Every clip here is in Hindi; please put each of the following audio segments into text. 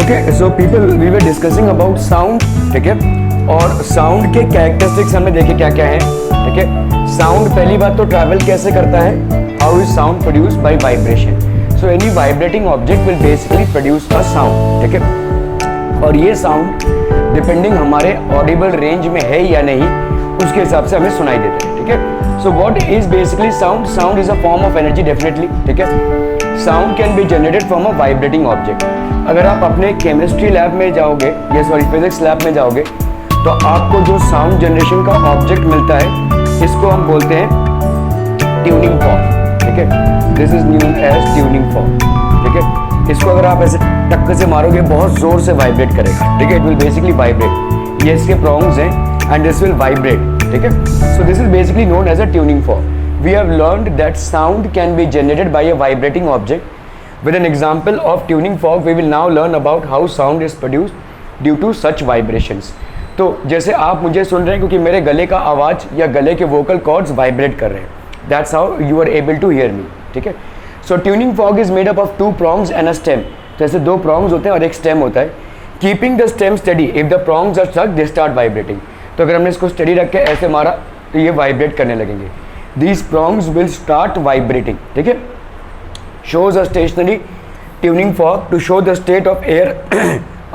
Okay, so people we were discussing about sound, ठीक है, और साउंड के कैरेक्टरिस्टिक्स हमने देखे क्या क्या है, ठीक है। साउंड पहली बात तो ट्रैवल कैसे करता है, how is sound produced by vibration. So any vibrating object will basically produce a sound, ठीक है, और ये साउंड डिपेंडिंग हमारे ऑडिबल रेंज में है या नहीं उसके हिसाब से हमें सुनाई देता है, ठीक है। So what is basically sound? Sound is a form of energy, definitely, ठीक है। Sound can be generated from a vibrating object. अगर आप अपने केमिस्ट्री लैब में जाओगे या सॉरी फिजिक्स लैब में जाओगे तो आपको जो साउंड जनरेशन का ऑब्जेक्ट मिलता है इसको हम बोलते हैं ट्यूनिंग फॉर्क, ठीक है। This is known as tuning fork, ठीक है। इसको अगर आप ऐसे टक्कर से मारोगे बहुत जोर से वाइब्रेट करेगा, ठीक है, इट विल बेसिकली वाइब्रेट। ये इसके प्रॉन्ग्स हैं एंड दिस विल वाइब्रेट, ठीक है। So this is basically known as a tuning fork. We have learned that sound can be generated by a vibrating object. With an example of tuning fork, we will now learn about how sound is produced due to such vibrations. तो जैसे आप मुझे सुन रहे हैं क्योंकि मेरे गले का आवाज़ या गले के वोकल कॉर्ड्स वाइब्रेट कर रहे हैं, that's how you are able to hear me, ठीक है। So tuning fork is made up of 2 prongs and a stem. जैसे 2 prongs होते हैं और एक स्टेम होता है। Keeping the stem steady, if the prongs are struck they start vibrating. तो अगर हमने इसको स्टडी रख के ऐसे मारा तो ये वाइब्रेट करने लगेंगे। These prongs will start vibrating, ठीक है। Shows a stationary tuning fork to show the state of air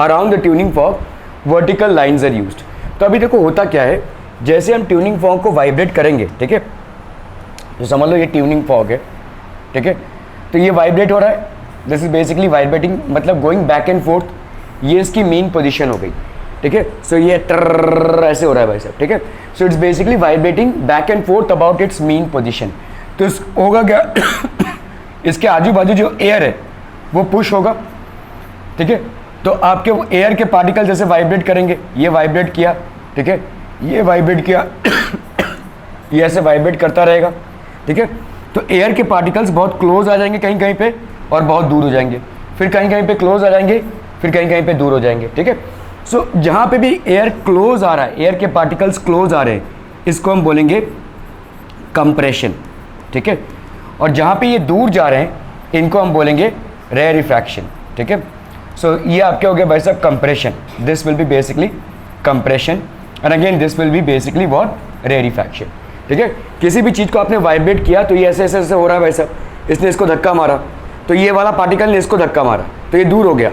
around the tuning fork. Vertical lines are used. तो अभी देखो होता क्या है, जैसे हम ट्यूनिंग फॉर्क को वाइब्रेट करेंगे, ठीक है, तो समझ लो ये ट्यूनिंग फॉर्क है, ठीक है, तो ये वाइब्रेट हो रहा है। दिस इज बेसिकली वाइब्रेटिंग, मतलब गोइंग बैक एंड फोर्थ। ये इसकी मेन पोजीशन हो गई, ठीक है। सो ये ट्रर ऐसे हो रहा है भाई साहब, ठीक है। So it's basically vibrating back and fourth about it's main position. तो इस होगा क्या इसके आजू बाजू जो एयर है वो पुश होगा, ठीक है। तो आपके वो एयर के पार्टिकल जैसे वाइब्रेट करेंगे, ये वाइब्रेट किया, ठीक है, ये वाइब्रेट किया ये ऐसे वाइब्रेट करता रहेगा, ठीक है। तो एयर के पार्टिकल्स बहुत क्लोज आ जाएंगे कहीं कहीं पे और बहुत दूर हो जाएंगे, फिर कहीं कहीं पे क्लोज आ जाएंगे, फिर कहीं कहीं पे दूर हो जाएंगे, ठीक है। सो जहाँ पे भी एयर क्लोज आ रहा है, एयर के पार्टिकल्स क्लोज आ रहे हैं, इसको हम बोलेंगे कंप्रेशन, ठीक है। और जहाँ पे ये दूर जा रहे हैं इनको हम बोलेंगे रेरिफैक्शन, ठीक है। सो ये आपके हो गया भाई साहब compression. This will be basically compression and again this will be basically what, rarefaction, ठीक है। किसी भी चीज़ को आपने वाइब्रेट किया तो ये ऐसे ऐसे ऐसे हो रहा है भाई साहब, इसने इसको धक्का मारा तो ये वाला पार्टिकल ने इसको धक्का मारा तो ये दूर हो गया,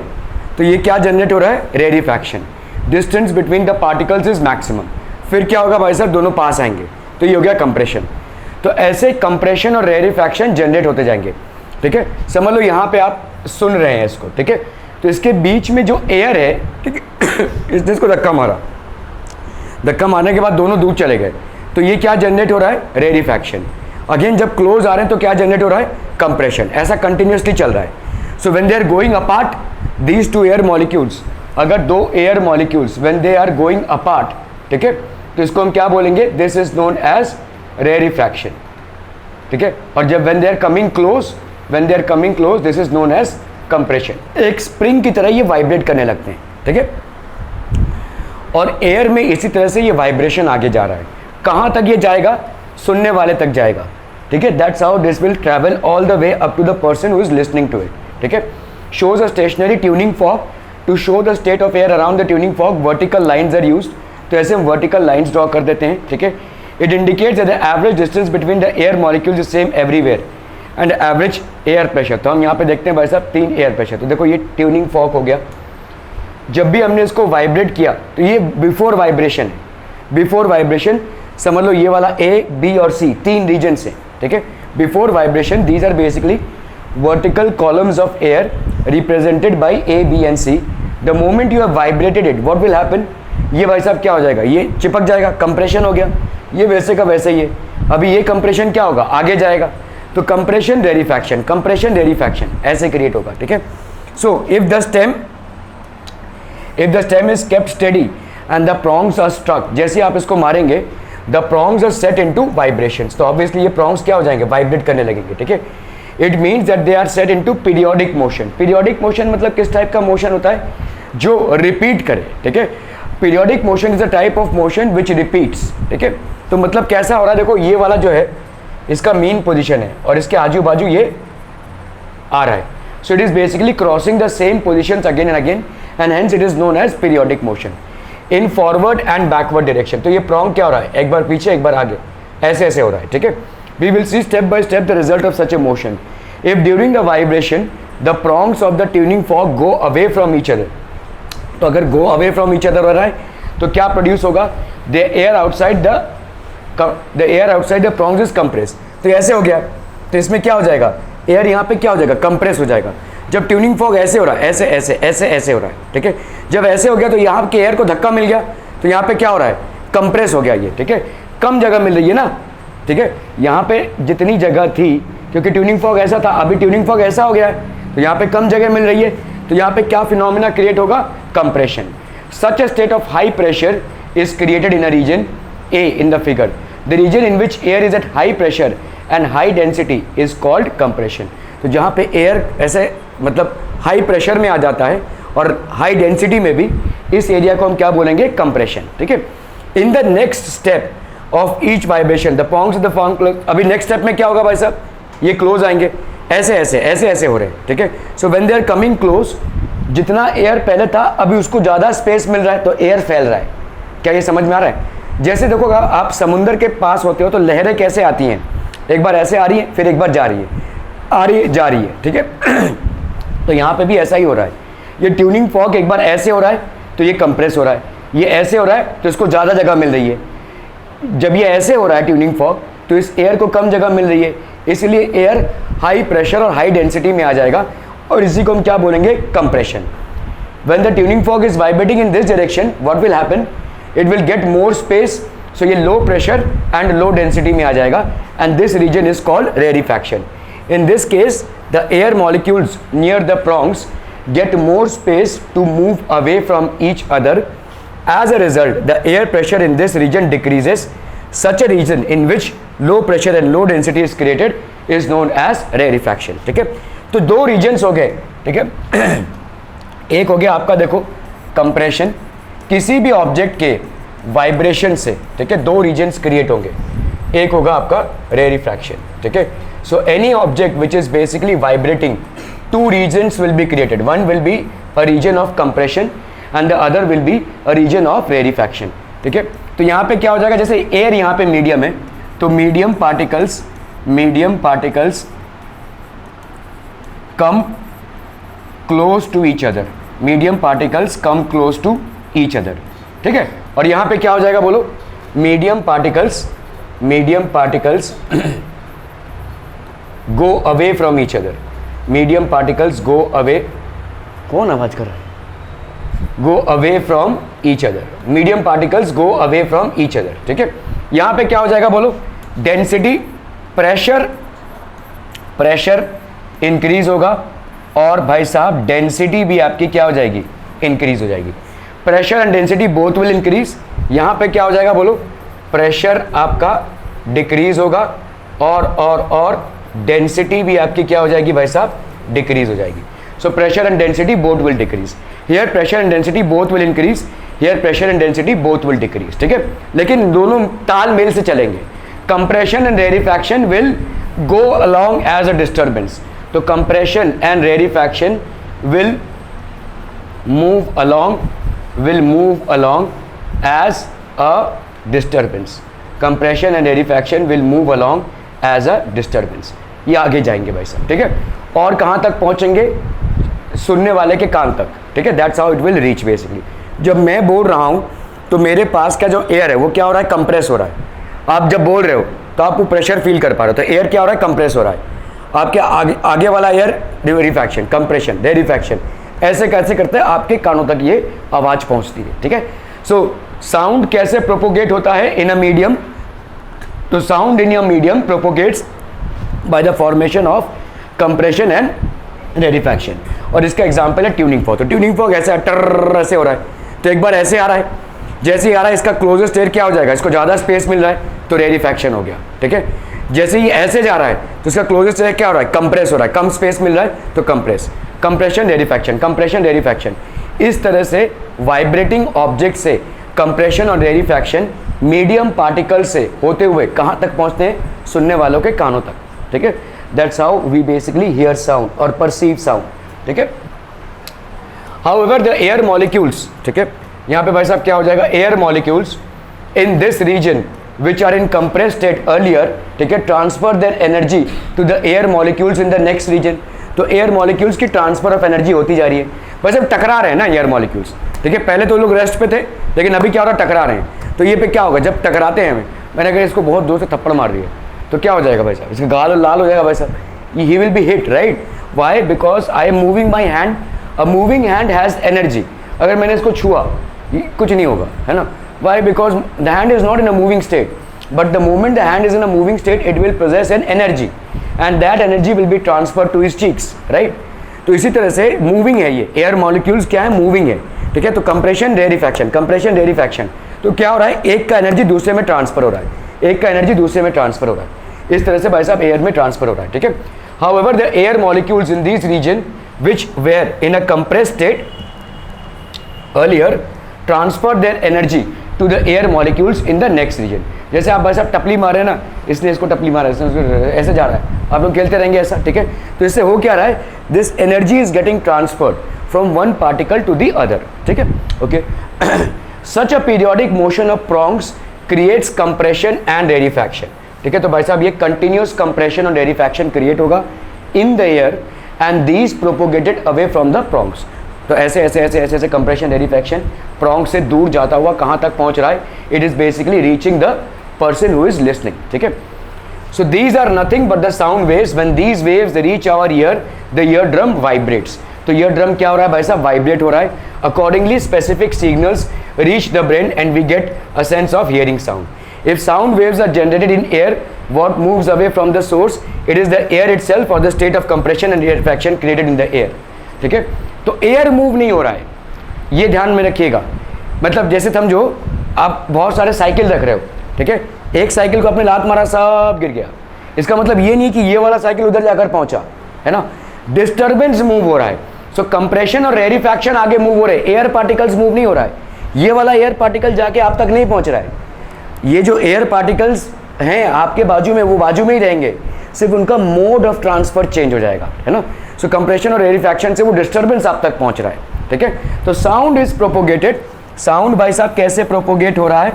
तो ये क्या जनरेट हो रहा है, rarefaction. Distance between the particles is maximum. फिर क्या होगा भाई साहब, दोनों पास आएंगे तो ये हो गया कंप्रेशन। तो ऐसे कंप्रेशन और रेरिफैक्शन जनरेट होते जाएंगे, ठीक है। समझ लो यहाँ पे आप सुन रहे हैं इसको, ठीक है, तो इसके बीच में जो एयर है, ठीक है, इसने इसको धक्का मारा, धक्का मारने के बाद दोनों दूर चले गए तो ये क्या जनरेट हो रहा है, रेरिफैक्शन। अगेन जब क्लोज आ रहे हैं तो क्या जनरेट हो रहा है, कंप्रेशन। ऐसा कंटिन्यूसली चल रहा है। So when they are going apart these 2 air molecules, अगर 2 air molecules when they are going apart, ठीक है, तो इसको हम क्या बोलेंगे, this is known as rarefaction, ठीक है। और जब when they are coming close this is known as compression। एक स्प्रिंग की तरह ये वाइब्रेट करने लगते हैं, ठीक है। और एयर में इसी तरह से ये वाइब्रेशन आगे जा रहा है। कहाँ तक ये जाएगा, सुनने वाले तक जाएगा, ठीक है। That's how this will travel all the way up to the person who is listening to it, ठीक है। Shows a stationary tuning fork to show the state of air around the tuning fork. Vertical lines are used. तो ऐसे हम vertical lines draw कर देते हैं, ठीक है। It indicates that the average distance between the air molecules is same everywhere and average air pressure। तो हम यहाँ पे देखते हैं भाई साहब 3 एयर प्रेशर। तो देखो ये ट्यूनिंग फॉक हो गया। जब भी हमने इसको वाइब्रेट किया तो ये बिफोर वाइब्रेशन है। बिफोर वाइब्रेशन समझ लो ये वाला A, B और C 3 रीजन्स हैं, ठीक है। Before vibration these are basically vertical columns of air represented by A, B and C. The moment you have vibrated it, what will happen? ये भाई साहब क्या हो जाएगा, ये चिपक जाएगा, कंप्रेशन हो गया। ये वैसे का वैसे ही है। अभी ये कंप्रेशन क्या होगा, आगे जाएगा, तो कंप्रेशन रेरिफैक्शन, कंप्रेशन रेरिफैक्शन ऐसे क्रिएट होगा, ठीक है। So if the stem is kept steady and the prongs are struck, जैसे आप इसको मारेंगे the prongs are set into vibrations, तो ऑब्वियसली ये prongs क्या हो जाएंगे, वाइब्रेट करने लगेंगे, ठीक है। It means that they are set into periodic motion. Periodic motion मतलब किस टाइप का मोशन होता है, जो रिपीट करे, ठीक है। Periodic motion is a type of motion which repeats, ठीक है। तो मतलब कैसा हो रहा है, देखो ये वाला जो है इसका मेन पोजीशन है और इसके आजू बाजू ये आ रहा है। So it is basically crossing the same positions again and again, and hence it is known as periodic motion in forward and backward direction. तो ये prong क्या हो रहा है, एक बार पीछे एक बार आगे, ऐसे ऐसे हो रहा है, ठीक है. We will see step by step the result of such a motion. If during the vibration the prongs of the tuning fork go away from each other, तो अगर go away from each other हो रहा है तो क्या प्रोड्यूस होगा, the air outside the prongs is compressed. तो ऐसे हो गया, तो इसमें क्या हो जाएगा, एयर यहाँ पे क्या हो जाएगा, कंप्रेस हो जाएगा. जब ट्यूनिंग फॉग ऐसे हो रहा है, ऐसे ऐसे ऐसे ऐसे हो रहा है, ठीक है. जब ऐसे हो गया तो यहाँ के एयर को धक्का मिल गया, तो यहाँ पे क्या हो रहा है, कंप्रेस हो गया ये, ठीक है. कम जगह मिल रही है ना, ठीक है. यहाँ पे जितनी जगह थी, क्योंकि ट्यूनिंग फॉग ऐसा था, अभी ट्यूनिंग फॉग ऐसा हो गया है, तो यहाँ पे कम जगह मिल रही है, तो यहाँ पे क्या फिनोमिना क्रिएट होगा, compression. Such a state of high pressure is created in a region A in the figure. The region in which air is at high pressure and high density is called compression. तो जहाँ पे एयर ऐसे मतलब हाई प्रेशर में आ जाता है और हाई डेंसिटी में भी, इस एरिया को हम क्या बोलेंगे, कंप्रेशन, ठीक है. In the next step of each vibration the prongs of the fork close. अभी नेक्स्ट स्टेप में क्या होगा भाई साहब, ये क्लोज आएंगे, ऐसे ऐसे ऐसे ऐसे हो रहे हैं, ठीक है. So when they are coming close, जितना एयर पहले था अभी उसको ज़्यादा स्पेस मिल रहा है, तो एयर फैल रहा है. क्या ये समझ में आ रहा है. जैसे देखो आप समुंदर के पास होते हो तो लहरें कैसे आती हैं, एक बार ऐसे आ रही है, फिर एक बार जा रही है, आ रही है, जा रही है, ठीक है. तो यहाँ पे भी ऐसा ही हो रहा है. ये ट्यूनिंग फॉग एक बार ऐसे हो रहा है तो ये कंप्रेस हो रहा है, ये ऐसे हो रहा है तो इसको ज़्यादा जगह मिल रही है. जब ये ऐसे हो रहा है ट्यूनिंग फॉग, तो इस एयर को कम जगह मिल रही है, इसलिए एयर हाई प्रेशर और हाई डेंसिटी में आ जाएगा, और इसी को हम क्या बोलेंगे, compression. When the tuning fork is vibrating in this direction, what will happen, it will get more space. So ये low pressure and low density में आ जाएगा, and this region is called rarefaction. In this case the air molecules near the prongs get more space to move away from each other. As a result the air pressure in this region decreases. Such a region in which low pressure and low density is created is known as rarefaction. ठीक है. तो दो रीजन्स हो गए, ठीक है. एक हो गया आपका देखो कंप्रेशन, किसी भी ऑब्जेक्ट के वाइब्रेशन से, ठीक है, दो रीजन्स क्रिएट होंगे. एक होगा आपका रेरिफैक्शन, ठीक है. So any object which is basically vibrating, two regions will be created. One will be a region of compression and the other will be a region of rarefaction, ठीक है. तो यहाँ पे क्या हो जाएगा, जैसे एयर यहाँ पे मीडियम है, तो medium particles come close to each other. Medium particles come close to each other, ठीक है. और यहाँ पे क्या हो जाएगा बोलो, medium particles go away from each other. Medium particles go away, कौन आवाज कर रहा है, go away from each other. Medium particles go away from each other, ठीक है. यहां पे क्या हो जाएगा बोलो, डेंसिटी, प्रेशर इंक्रीज होगा, और भाई साहब डेंसिटी भी आपकी क्या हो जाएगी, इंक्रीज हो जाएगी. Pressure and density both will increase. यहां पे क्या हो जाएगा बोलो, प्रेशर आपका डिक्रीज होगा, और डेंसिटी भी आपकी क्या हो जाएगी भाई साहब, डिक्रीज हो जाएगी. So pressure and density both will decrease. Here pressure and density both will increase, here pressure and density both will decrease, ठीक है. लेकिन दोनों तालमेल से चलेंगे. Compression and rarefaction will go along as a disturbance. तो compression and rarefaction will move along as a disturbance. Compression and rarefaction will move along as a disturbance. ये आगे जाएंगे भाई साहब, ठीक है. और कहाँ तक पहुँचेंगे, सुनने वाले के कान तक, ठीक है. That's how it will reach basically. जब मैं बोल रहा हूँ तो मेरे पास का जो एयर है वो क्या हो रहा है, कंप्रेस हो रहा है. आप जब बोल रहे हो तो आप वो प्रेशर फील कर पा रहे हो, तो एयर क्या हो रहा है, कंप्रेस हो रहा है. आपके आगे वाला एयर रेरिफैक्शन, कंप्रेशन, रेरिफैक्शन, ऐसे कैसे करते हैं आपके कानों तक ये आवाज़ पहुँचती है, ठीक है. सो साउंड कैसे प्रोपोगेट होता है इन अ मीडियम, तो sound in a medium propagates by the formation of compression and rarefaction. और इसका एग्जांपल है ट्यूनिंग फॉग. तो ट्यूनिंग फॉग ऐसा टर ऐसे हो रहा है, तो एक बार ऐसे आ रहा है, जैसे ही आ रहा है इसका क्लोजेस्ट एयर क्या हो जाएगा, इसको ज़्यादा स्पेस मिल रहा है तो रेरिफैक्शन हो गया, ठीक है. जैसे ही ऐसे जा रहा है तो इसका क्लोजेस्ट एयर क्या हो रहा है, कंप्रेस हो रहा है, कम स्पेस मिल रहा है तो compress. Compression rarefaction, compression rarefaction. इस तरह से वाइब्रेटिंग ऑब्जेक्ट से कंप्रेशन और रेरिफैक्शन मीडियम पार्टिकल से होते हुए कहाँ तक पहुँचते हैं, सुनने वालों के कानों तक, ठीक है. That's how we basically hear sound और परसीव साउंड, ठीक है। हाउएवर द एयर मॉलिक्यूल्स, ठीक है, यहाँ पे भाई साहब क्या हो जाएगा, air molecules in this region which are in compressed state earlier, ठीक है, transfer their energy to the air molecules in the next region। तो एयर मॉलिक्यूल्स की ट्रांसफर ऑफ एनर्जी होती जा रही है, बस अब टकरा रहे हैं ना एयर मॉलिक्यूल्स, ठीक है। पहले तो लोग रेस्ट पे थे, लेकिन अभी क्या हो रहा है, टकरा रहे हैं। तो ये पे क्या होगा, जब टकराते हैं, मैंने अगर इसको बहुत दूर से थप्पड़ मार दिया तो क्या हो जाएगा भाई साहब, इसका गाल लाल हो जाएगा भाई साहब, he will be hit, right. Why, because I am moving my hand, a moving hand has energy. अगर मैंने इसको छुआ कुछ नहीं होगा, है ना। Why? Because the hand is not in a moving state, but the moment the hand is in a moving state, it will possess an energy, and that energy will be transferred to his cheeks, right? तो इसी तरह से मूविंग है ये एयर मॉलिक्यूल्स, क्या है, मूविंग है, ठीक है। तो कंप्रेशन रेरिफैक्शन, कंप्रेशन रेरिफैक्शन, तो क्या हो रहा है, एक का एनर्जी दूसरे में ट्रांसफर हो रहा है, एक का एनर्जी दूसरे में ट्रांसफर हो रहा है, इस तरह से भाई साहब एयर में ट्रांसफर हो रहा है, ठीक है। However the air molecules in this region which were in a compressed state earlier transfer their energy to the air molecules in the next region। जैसे आप भाई साहब टपली मारे ना, इसने इसको टपली मारा, ऐसे जा रहा है, आप लोग खेलते रहेंगे ऐसा, ठीक है। तो इससे हो क्या रहा है, this energy is getting transferred from one particle to the other, ठीक है, okay. Such a periodic motion of prongs creates compression and rarefaction, ठीक है। तो भाई साहब ये कंटिन्यूस कंप्रेशन और रेरिफैक्शन क्रिएट होगा इन the air and these propagated away from the prongs. तो ऐसे ऐसे ऐसे ऐसे ऐसे कंप्रेशन रेरिफैक्शन प्रोंग से दूर जाता हुआ कहाँ तक पहुँच रहा है, it is basically reaching the person who is listening, ठीक है। So these are nothing but the sound waves, when these waves reach our ear the eardrum vibrates. तो ईयर ड्रम क्या हो रहा है भाई साहब, वाइब्रेट हो रहा है। Accordingly specific signals reach the brain and we get a sense of hearing sound. If sound waves are generated in air, what moves away from the source, it is the air itself or the state of compression and rarefaction created in the air, ठीक है। तो एयर मूव नहीं हो रहा है, ये ध्यान में रखिएगा। मतलब जैसे समझो आप बहुत सारे साइकिल रख रहे हो, ठीक है, एक साइकिल को आपने लात मारा, सब गिर गया, इसका मतलब ये नहीं कि ये वाला साइकिल उधर जाकर पहुंचा, है ना। डिस्टर्बेंस मूव हो रहा है। सो कंप्रेशन और रेरिफैक्शन आगे मूव हो रहे हैं, एयर पार्टिकल्स मूव नहीं हो रहा है। ये वाला एयर पार्टिकल जाके आप तक नहीं पहुंच रहा है, ये जो एयर पार्टिकल्स हैं आपके बाजू में, वो बाजू में ही रहेंगे, सिर्फ उनका मोड ऑफ ट्रांसफर चेंज हो जाएगा, है ना। सो कंप्रेशन और रेरिफैक्शन से वो डिस्टर्बेंस आप तक पहुंच रहा है, ठीक है। तो साउंड इज प्रोपोगेटेड, साउंड भाई साहब कैसे प्रोपोगेट हो रहा है,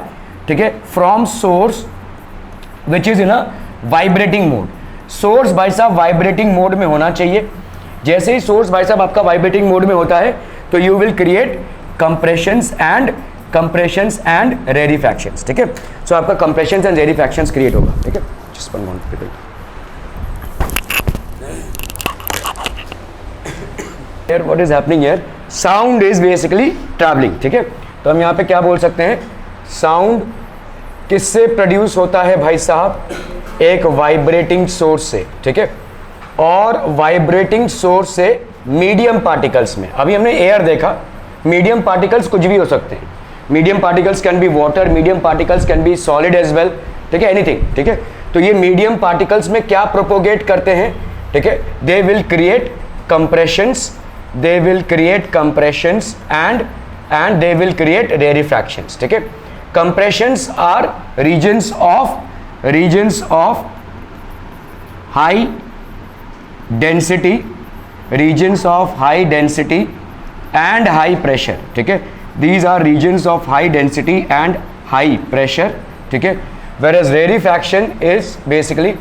ठीक है, from source which is in a vibrating mode. Source भाई साहब वाइब्रेटिंग मोड में होना चाहिए। जैसे ही सोर्स भाई साहब आपका वाइब्रेटिंग मोड में होता है तो you will create compressions and rarefactions, ठीक है। सो आपका कंप्रेशंस एंड रेरिफैक्शंस क्रिएट होगा, ठीक है। Just one moment, here what is happening here, sound is basically traveling, ठीक है। तो हम यहाँ पे क्या बोल सकते हैं, साउंड किससे प्रोड्यूस होता है भाई साहब, एक वाइब्रेटिंग सोर्स से, ठीक है, और वाइब्रेटिंग सोर्स से मीडियम पार्टिकल्स में। अभी हमने एयर देखा, मीडियम पार्टिकल्स कुछ भी हो सकते हैं, medium particles can be water, medium particles can be solid as well, ठीक है, एनीथिंग, ठीक है। तो ये मीडियम पार्टिकल्स में क्या प्रोपोगेट करते हैं, ठीक है, दे will create compressions, they will create compressions and they will create rarefactions, ठीक है। compressions are regions of high density, regions of high density and high pressure, ठीक है। these are regions of high density and high pressure, ठीक है। whereas rarefaction is basically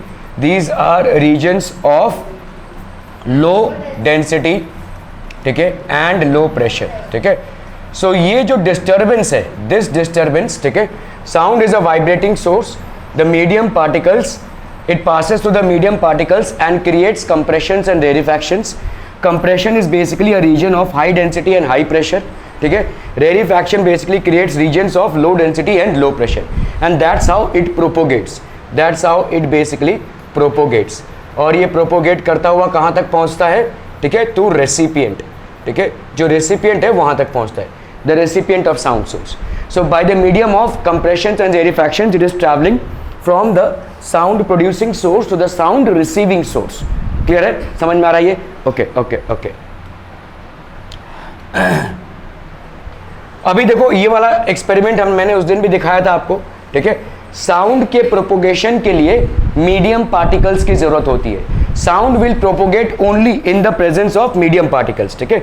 these are regions of low density, ठीक है, एंड लो प्रेशर, ठीक है। सो ये जो डिस्टर्बेंस है, दिस डिस्टर्बेंस, ठीक है, sound is a vibrating source, the medium particles, it passes to the medium particles and creates compressions and rarefactions. Compression is basically a region of high density and high pressure, ठीक है। Rarefaction basically creates regions of low density and low pressure, and that's how it propagates, that's how it basically propagates. और ये प्रोपोगेट करता हुआ कहाँ तक पहुँचता है, ठीक है, टू रेसिपिएंट, ठीक है, जो रेसिपिएंट है वहां तक पहुंचता है, the recipient of sound source. So by the medium of compressions and rarefactions it is travelling from the sound producing source to the sound receiving source. Clear है, समझ में आ रहा है ये, ओके ओके ओके। अभी देखो ये वाला एक्सपेरिमेंट मैंने उस दिन भी दिखाया था आपको, ठीक है। साउंड के प्रोपोगेशन के लिए मीडियम पार्टिकल्स की जरूरत होती है। Sound will propagate only in the presence of medium particles, ठीक है।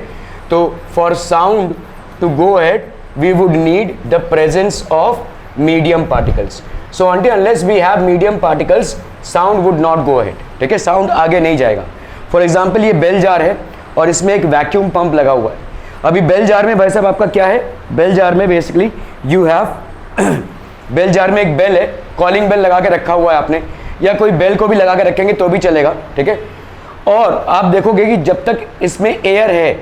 तो for sound to go ahead we would need the presence of medium particles. So until unless we have medium particles sound would not go ahead, ठीक है, साउंड आगे नहीं जाएगा। फॉर एग्जाम्पल ये बेल जार है और इसमें एक वैक्यूम पंप लगा हुआ है। अभी बेल जार में भाई साहब आपका क्या है, बेल जार में basically you have bell jar में एक बेल है, कॉलिंग बेल लगा के रखा हुआ है आपने, या कोई बेल को भी लगा के रखेंगे तो भी चलेगा, ठीक है। और आप देखोगे कि जब तक इसमें एयर है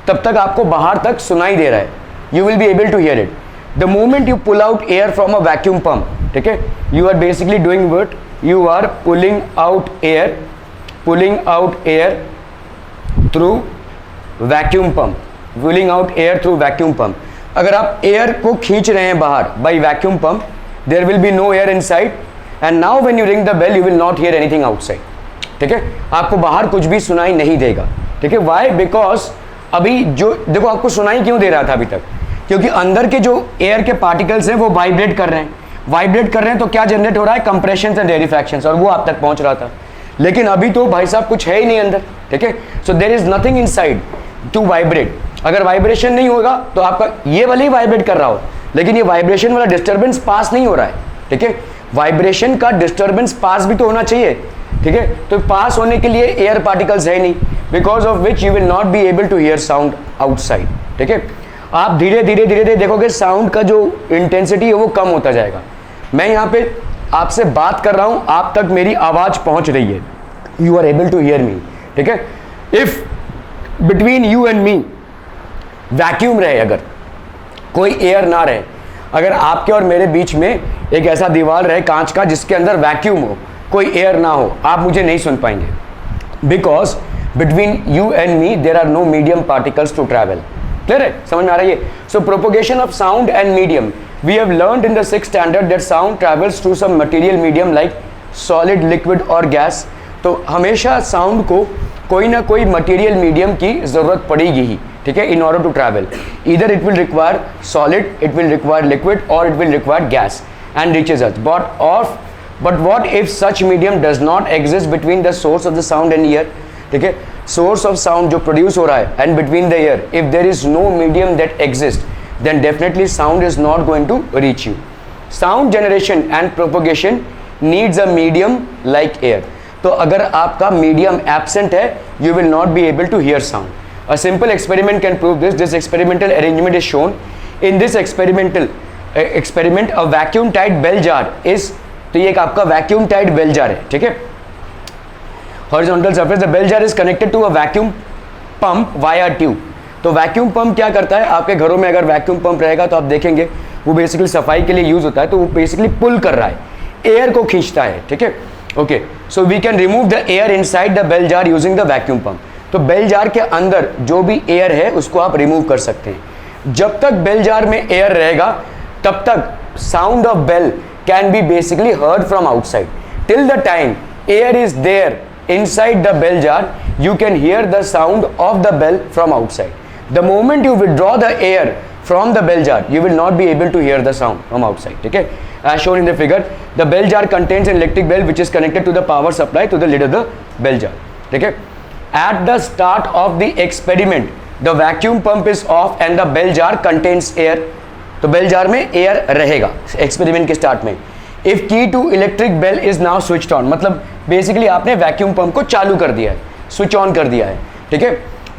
तब तक आपको बाहर तक सुनाई दे रहा है, you will be able to hear it. The moment you pull out air from a vacuum pump, ठीक है, you are basically doing what, you are pulling out air through vacuum pump, pulling out air through vacuum pump. अगर आप एयर को खींच रहे हैं बाहर by vacuum pump, there will be no air inside and now when you ring the bell you will not hear anything outside, ठीक है, आपको बाहर कुछ भी सुनाई नहीं देगा, ठीक है। व्हाई? बिकॉज अभी जो देखो आपको सुनाई क्यों दे रहा था अभी तक, क्योंकि अंदर के जो एयर के पार्टिकल्स हैं वो वाइब्रेट कर रहे हैं, तो क्या जनरेट हो रहा है, कंप्रेशन एंड रेरिफैक्शन, और वो आप तक पहुंच रहा था। लेकिन अभी तो भाई साहब कुछ है ही नहीं अंदर, ठीक है। So there is nothing inside to vibrate. अगर वाइब्रेशन नहीं होगा तो आपका ये भले ही वाइब्रेट कर रहा हो, लेकिन ये वाइब्रेशन वाला डिस्टर्बेंस पास नहीं हो रहा है, ठीक है। वाइब्रेशन का डिस्टर्बेंस पास भी तो होना चाहिए, ठीक है। तो पास होने के लिए एयर पार्टिकल्स है नहीं, because of which you will not be able to hear sound outside, ठीक है। आप धीरे धीरे देखोगे साउंड का जो इंटेंसिटी है वो कम होता जाएगा। मैं यहाँ पे आपसे बात कर रहा हूँ, आप तक मेरी आवाज पहुंच रही है, you are able to hear me, ठीक है। If between you and me vacuum रहे, अगर कोई एयर ना रहे, अगर आपके और मेरे बीच में एक ऐसा दीवार रहे कांच का जिसके अंदर वैक्यूम हो, कोई एयर ना हो, आप मुझे नहीं सुन पाएंगे, because between you and me there are no medium particles to travel. Clear है, समझ में आ रही है? So propagation of sound and medium, we have learned in the 6th standard that sound travels through some material medium like solid, liquid और गैस। तो हमेशा साउंड को कोई ना कोई मटेरियल मीडियम की जरूरत पड़ेगी ही, ठीक है, in order to travel. Either it will require solid, it will require liquid और it will require gas and reaches us. But what if such medium does not exist between the source of the sound and ear, ठीक है, सोर्स ऑफ साउंड जो प्रोड्यूस हो रहा है and between the ear, if there is no medium that exist then definitely sound is not going to reach you. Sound generation and propagation needs a medium like air. तो अगर आपका medium absent है, you will not be able to hear sound. A simple experiment can prove this. This experimental arrangement is shown. In this experiment, a vacuum tied bell jar is, तो ये एक आपका vacuum tied bell jar है, ठीक है, horizontal surface. The bell jar is connected to a vacuum pump via tube. तो वैक्यूम पंप क्या करता है, आपके घरों में अगर वैक्यूम पंप रहेगा तो आप देखेंगे वो बेसिकली सफाई के लिए यूज होता है, तो वो बेसिकली पुल कर रहा है, एयर को खींचता है, ठीक है। Okay, so we can remove the air inside the bell jar using the vacuum pump. तो बेल जार के अंदर जो भी एयर है उसको आप रिमूव कर सकते हैं। जब तक बेल जार में एयर रहेगा तब तक sound of bell can be basically heard from outside. Till the time air is there inside the bell jar, you can hear the sound of the bell from outside. The moment you withdraw the air from the bell jar, you will not be able to hear the sound from outside. Okay, as shown in the figure, the bell jar contains an electric bell which is connected to the power supply to the lid of the bell jar. Okay, at the start of the experiment, the vacuum pump is off and the bell jar contains air. तो बेल जार में एयर रहेगा एक्सपेरिमेंट के स्टार्ट में। If key to electric bell is now switched on, मतलब बेसिकली आपने वैक्यूम पंप को चालू कर दिया है, स्विच ऑन कर दिया है, ठीक है।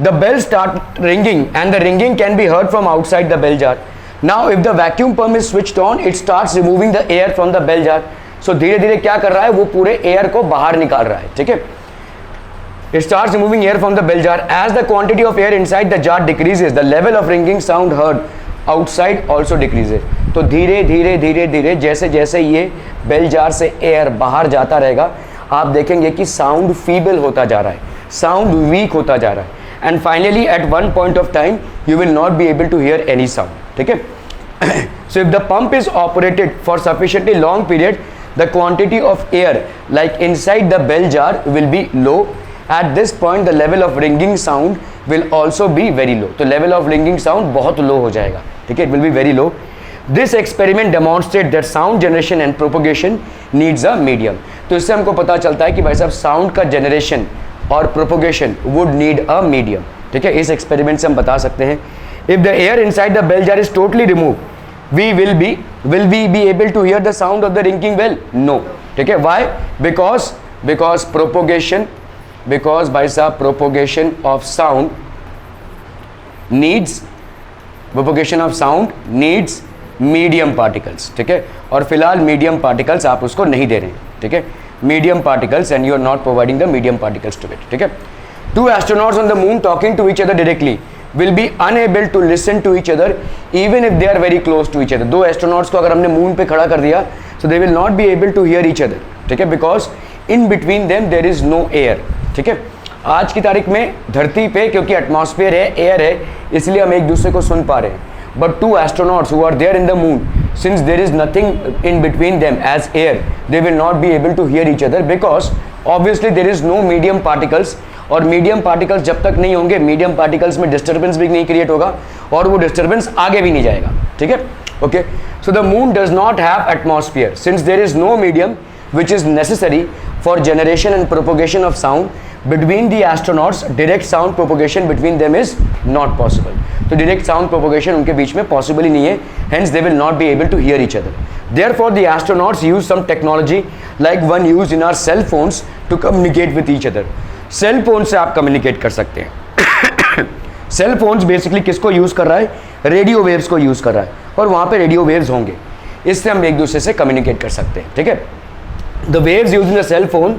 The bell start ringing and the ringing can be heard from outside the bell jar. Now if the vacuum pump is switched on, it starts removing the air from the bell jar. So धीरे धीरे क्या कर रहा है, वो पूरे एयर को बाहर निकाल रहा है, ठीक है। It starts removing air from the bell jar. As the quantity of air inside the jar decreases, the level of ringing sound heard outside also decreases. तो धीरे धीरे धीरे धीरे जैसे जैसे ये बेल जार से एयर बाहर जाता रहेगा, आप देखेंगे कि साउंड फीबल होता जा रहा है, साउंड वीक होता जा रहा है, and finally at one point of time you will not be able to hear any sound, ठीक है। So if the pump is operated for sufficiently long period, the quantity of air like inside the bell jar will be low. At this point the level of ringing sound will also be very low. तो level of ringing sound बहुत low हो जाएगा, ठीक है, it will be very low. This experiment demonstrates that sound generation and propagation needs a medium. तो इससे हमको पता चलता है कि भाई साहब साउंड का जनरेशन और propagation would need a medium. ठीक है, इस एक्सपेरिमेंट से हम बता सकते हैं if the air inside the bell jar is totally remove we will we be able to hear the sound of the ringing bell? No. ठीक है, व्हाई? बिकॉज प्रोपोगेशन, बिकॉज भाई साहब propagation of sound needs medium particles. ठीक है, और फिलहाल मीडियम पार्टिकल्स आप उसको नहीं दे रहे हैं। ठीक है, medium particles and you are not providing the medium particles to it. ठीक है, 2 astronauts on the moon talking to each other directly will be unable to listen to each other even if they are very close to each other। 2 astronauts को अगर हमने मून पे खड़ा कर दिया so they will not be able to hear each other। ठीक है, because in between them there is no air। ठीक है, आज की तारीख में धरती पे क्योंकि एटमॉस्फेयर है, एयर है, इसलिए हम एक दूसरे को सुन पा रहे हैं। But 2 astronauts who are there in the moon, since there is nothing in between them as air, they will not be able to hear each other because obviously there is no medium particles। और मीडियम पार्टिकल्स जब तक नहीं होंगे, मीडियम पार्टिकल्स में डिस्टर्बेंस भी नहीं क्रिएट होगा और वो डिस्टर्बेंस आगे भी नहीं जाएगा। ठीक है, okay. So the moon does not have atmosphere since there is no medium which is necessary for generation and propagation of sound between the astronauts. Direct sound propagation between them is not possible. तो डायरेक्ट साउंड प्रोपोगेशन उनके बीच में पॉसिबल ही नहीं है, hence they will not be able to hear each other. Therefore, the astronauts use some technology like one used in our cell phones to communicate with each other। Cell phone से आप कम्युनिकेट कर सकते हैं। सेल फोन्स बेसिकली किसको यूज कर रहा है? रेडियो वेव्स को यूज कर रहा है और वहां पे रेडियो वेव्स होंगे, इससे हम एक दूसरे से कम्युनिकेट कर सकते हैं। ठीक है, the waves use in the cell phone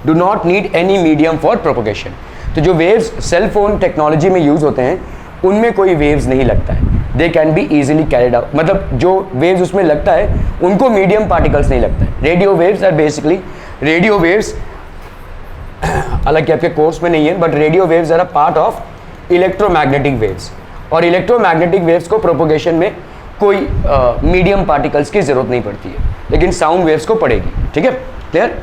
do not need any medium for propagation. तो जो वेव्स सेल फोन टेक्नोलॉजी में यूज होते हैं उनमें कोई वेव्स नहीं लगता है, they can be easily carried out. मतलब जो वेव्स उसमें लगता है उनको मीडियम पार्टिकल्स नहीं लगता है। Radio waves are basically, radio waves हालांकि आपके कोर्स में नहीं है, but radio waves are a part of electromagnetic waves, और इलेक्ट्रोमैग्नेटिक वेव्स को प्रोपोगेशन में कोई मीडियम पार्टिकल्स की जरूरत नहीं पड़ती है, लेकिन साउंड वेव्स को पड़ेगी। ठीक है, clear?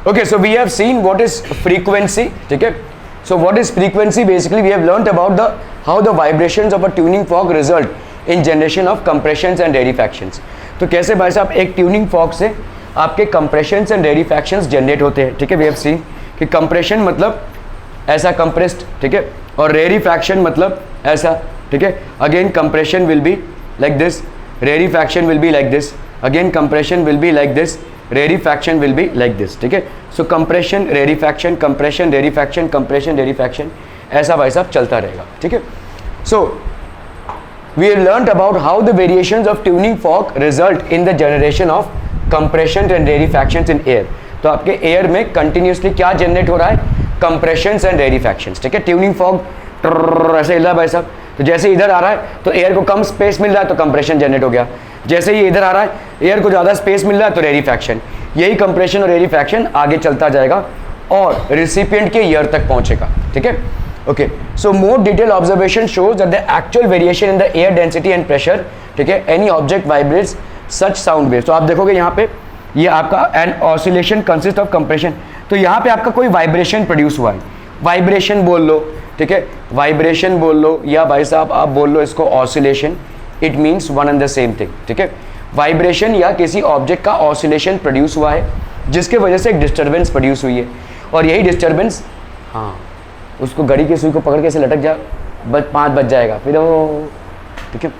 Okay, so we have seen what is frequency. ठीक है, so what is frequency? Basically we have learned about the how the vibrations of a tuning fork result in generation of compressions and rarefactions. तो कैसे भाई साहब एक ट्यूनिंग फॉर्क से आपके कंप्रेशंस एंड रेरिफैक्शंस जनरेट होते हैं। ठीक है, वी हैव सीन कि कंप्रेशन मतलब ऐसा कंप्रेस्ड, ठीक है, और रेरिफैक्शन मतलब ऐसा। ठीक है, again compression will be like this, rarefaction will be like this, again compression will be like this, rarefaction will be like this. ठीक है, so compression rarefaction, compression rarefaction, compression rarefaction, ऐसा भाई साहब चलता रहेगा। ठीक है, सो we have learnt about how the variations of tuning fork result in the generation of compressions and rarefactions in air। तो आपके एयर में कंटिन्यूसली क्या जनरेट हो रहा है? Compressions and rarefactions. ठीक है, ट्यूनिंग फॉर्क ऐसे हिल रहा है भाई साहब, तो जैसे इधर आ रहा है तो एयर को कम स्पेस मिल रहा है तो कंप्रेशन जनरेट हो गया, जैसे ही इधर आ रहा है एयर को ज़्यादा स्पेस मिल रहा है तो रेरिफैक्शन। यही कंप्रेशन और रेरिफैक्शन आगे चलता जाएगा और रिसिपिएंट के ईयर तक पहुंचेगा। ठीक है, okay, so more detailed observation shows that the actual variation in the air density and pressure, ठीक है, any object vibrates such sound waves। तो आप देखोगे यहाँ पे ये आपका an oscillation consist of compression, तो यहाँ पे आपका कोई वाइब्रेशन प्रोड्यूस हुआ है, वाइब्रेशन बोल लो, ठीक है, वाइब्रेशन बोल लो या भाई साहब आप बोल लो इसको oscillation, it means one and the same thing. ठीक है, वाइब्रेशन या किसी ऑब्जेक्ट का ऑसिलेशन प्रोड्यूस हुआ है जिसके वजह से एक डिस्टर्बेंस प्रोड्यूस हुई है, और यही डिस्टर्बेंस, हाँ, उसको घड़ी की सुई को पकड़ के ऐसे लटक जा, 5 बज जाएगा फिर वो। ठीक है,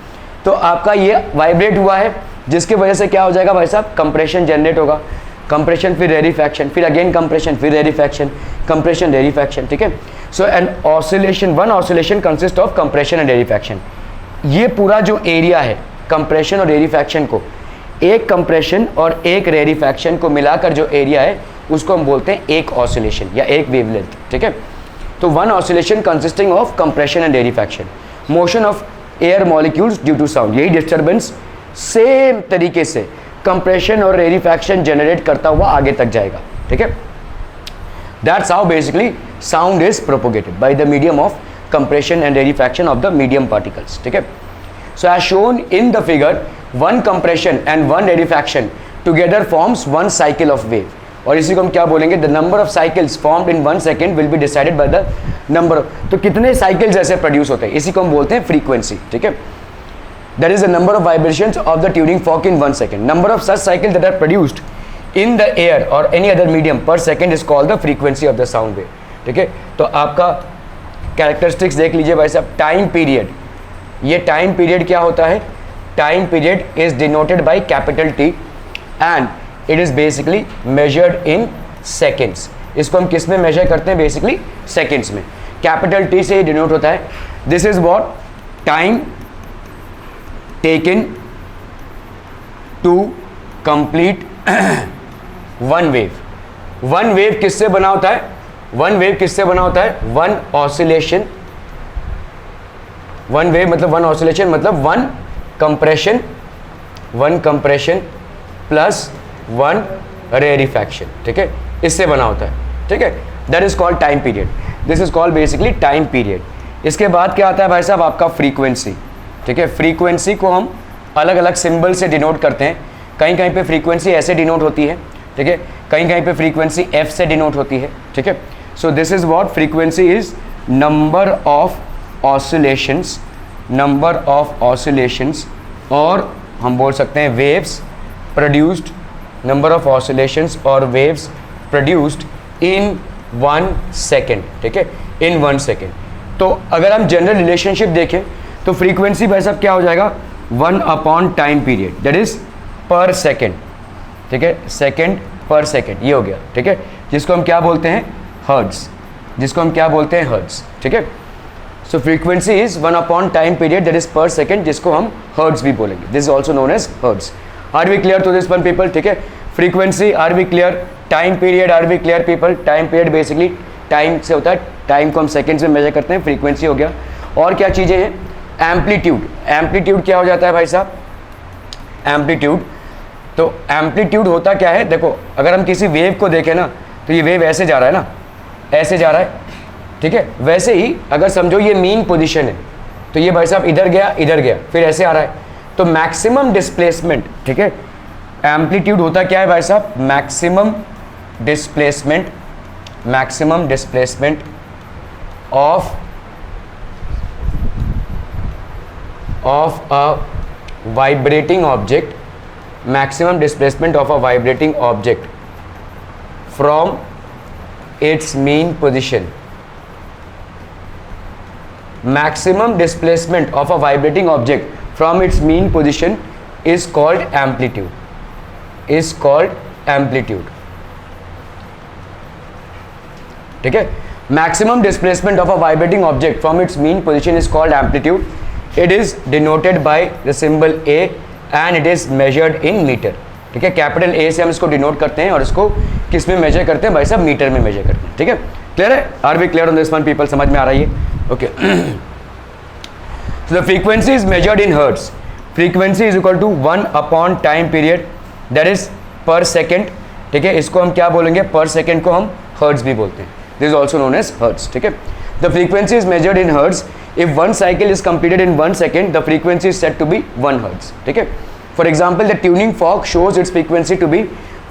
तो आपका ये वाइब्रेट हुआ है जिसकी वजह से क्या हो जाएगा भाई साहब? कंप्रेशन जनरेट होगा, कंप्रेशन फिर रेरिफैक्शन, फिर अगेन कंप्रेशन फिर रेरिफैक्शन, कंप्रेशन रेरिफैक्शन। ठीक है, so an oscillation, one oscillation consist of compression and rarefaction. ये पूरा जो एरिया है कंप्रेशन और रेरिफैक्शन को, एक कंप्रेशन और एक रेरिफैक्शन को मिलाकर जो एरिया है उसको हम बोलते हैं एक ऑसिलेशन या एक वेवलेंथ। ठीक है, तो one oscillation consisting of compression and rarefaction, motion of air molecules due to sound. यही डिस्टर्बेंस सेम तरीके से कंप्रेशन और रेरिफैक्शन जनरेट करता हुआ आगे तक जाएगा। ठीक है, that's how basically sound is propagated by the medium of compression and rarefaction of the medium particles. ठीक है, so as shown in the figure, one compression and one rarefaction together forms one cycle of wave. और इसी को हम क्या बोलेंगे? The number of cycles formed in 1 second will be decided by the number of, तो कितने साइकिल्स ऐसे प्रोड्यूस होते हैं, इसी को हम बोलते हैं फ्रीक्वेंसी। ठीक है, that is the number of vibrations of the tuning fork in 1 second. Number of such cycles that are produced in the air or any other medium per second is called the frequency of the sound wave. ठीक है, तो आपका कैरेक्टरिस्टिक्स देख लीजिए भाई साहब. टाइम पीरियड, ये टाइम पीरियड क्या होता है? Time period is denoted by capital T and it is basically measured in seconds. इसको हम किस में मेजर करते हैं? बेसिकली सेकेंड्स में. कैपिटल टी से डिनोट होता है. This is what time taken to complete one wave. One wave किससे बना होता है? वन वेव किससे बना होता है? One oscillation. वन वेव मतलब वन ऑसिलेशन मतलब वन कंप्रेशन प्लस वन रेरिफैक्शन. ठीक है, इससे बना होता है. ठीक है, that is called time period. This is called basically time period. इसके बाद क्या आता है भाई साहब? आपका फ्रीक्वेंसी. ठीक है, फ्रीक्वेंसी को हम अलग अलग सिंबल से डिनोट करते हैं. कहीं कहीं पे फ्रीक्वेंसी ऐसे डिनोट होती है. ठीक है, कहीं कहीं पे फ्रीक्वेंसी एफ से डिनोट होती है. ठीक है, so this is what frequency is number of oscillations. Number of oscillations, और हम बोल सकते हैं waves produced. Number of oscillations और वेव्स प्रोड्यूस्ड इन 1 सेकेंड. ठीक है, इन 1 सेकेंड. तो अगर हम जनरल रिलेशनशिप देखें तो फ्रीक्वेंसी भाई साहब क्या हो जाएगा? 1 upon time period, that is per second. ठीक है, सेकेंड पर सेकेंड, ये हो गया. ठीक है, जिसको हम क्या बोलते हैं? हर्ट्ज. जिसको हम क्या बोलते हैं? हर्ट्ज. ठीक है, so frequency is 1 upon time period, that is per second, जिसको हम हर्ट्ज भी बोलेंगे. This is also known as hertz. Are we clear to this one people? ठीक है, frequency are we clear. Time period are we clear people? Time period basically time से होता है. टाइम को हम सेकेंड्स में मेजर करते हैं. फ्रीक्वेंसी हो गया. और क्या चीज़ें हैं? एम्पलीट्यूड. एम्पलीट्यूड क्या हो जाता है भाई साहब? एम्पलीट्यूड, तो एम्पलीट्यूड होता क्या है? देखो, अगर हम किसी वेव को देखें ना, तो ये वेव ऐसे जा रहा है ना, ऐसे जा रहा है. ठीक है, वैसे ही अगर समझो ये मीन पोजीशन है, तो ये भाई साहब इधर गया फिर ऐसे आ रहा है. तो मैक्सिमम डिस्प्लेसमेंट. ठीक है, एम्पलीट्यूड होता क्या है भाई साहब? Maximum displacement of a vibrating object, maximum displacement of a vibrating object from its mean position. Maximum displacement of a vibrating object from its mean position is called amplitude. ठीक है, maximum displacement of a vibrating object from its mean position is called amplitude. It is denoted by the symbol A and it is measured in meter. ठीक है, कैपिटल A से हम इसको डिनोट करते हैं और इसको किस में मेजर करते हैं भाई साहब? मीटर में मेजर करते हैं. ठीक है, क्लियर है? Are we clear on this one people? समझ में आ रही है? Okay, so the frequency is measured in hertz. Frequency is equal to 1 upon time period, that is per second. ठीक है, इसको हम क्या बोलेंगे? पर सेकेंड को हम हर्ट्ज भी बोलते हैं. This is also known as hertz. ठीक है, the frequency is measured in hertz. If one cycle is completed in 1 second, the frequency is said to be 1 hertz. ठीक है, for example, the tuning fork shows its frequency to be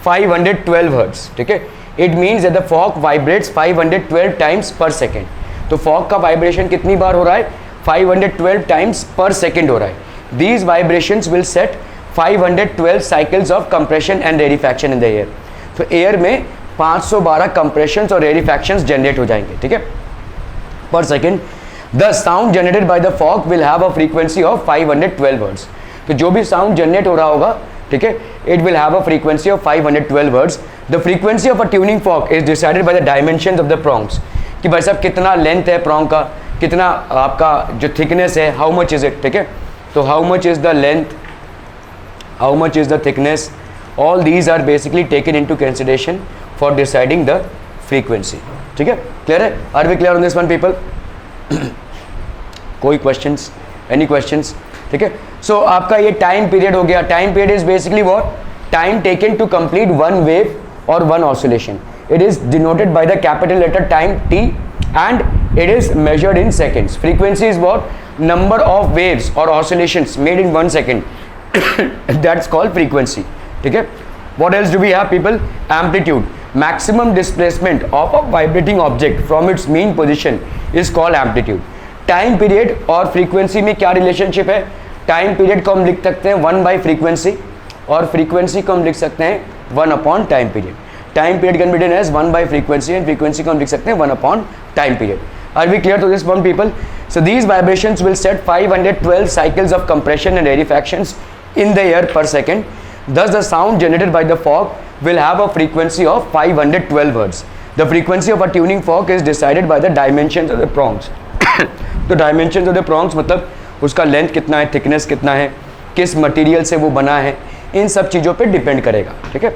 512 hertz. ठीक है, it means that the fork vibrates 512 times per second. तो fork का vibration कितनी बार हो रहा है? 512 times per second हो रहा है. These vibrations will set 512 cycles of compression and rarefaction in the air. तो air में 512 compressions और rarefactions generate हो जाएंगे. ठीक है, per second. The sound generated by the fork will have a frequency of 512 hertz. तो जो भी साउंड जनरेट हो रहा होगा, ठीक है, it will have a frequency of 512 hertz. The frequency of a tuning fork is decided by the dimensions of the prongs. कि भाई साहब कितना लेंथ है prong का, कितना आपका जो थिकनेस है, how much is it. ठीक है, तो how much is the length, how much is the thickness, all these are basically taken into consideration for deciding the frequency. ठीक है, क्लियर है? Are we clear on this one people? कोई क्वेश्चंस? Any questions? ठीक है, सो आपका ये टाइम पीरियड हो गया. Time period is basically what? Time taken to complete one wave और one oscillation. It is denoted by the capital letter time T and it is measured in seconds. Frequency is what? Number of waves और oscillations made in 1 second, that's called frequency. ठीक है, what else do we have people? Amplitude. Maximum displacement of a vibrating object from its mean position is called amplitude. Time period और फ्रीक्वेंसी में क्या रिलेशनशिप है? टाइम पीरियड को हम लिख सकते हैं 1 बाई फ्रीक्वेंसी, और फ्रीक्वेंसी को हम लिख सकते हैं 1 upon time period. Time period can be written as 1 by frequency and frequency को हम लिख सकते हैं 1 upon time period. Are we clear to this one, people? So these vibrations will set 512 cycles of compression and rarefactions in the air per second. Thus the sound generated by the fork will have a frequency of 512 hertz. The frequency of a tuning fork is decided by the dimensions of the prongs. तो dimensions of the prongs मतलब उसका लेंथ कितना है, थिकनेस कितना है, किस मटेरियल से वो बना है, इन सब चीज़ों पे डिपेंड करेगा. ठीक है.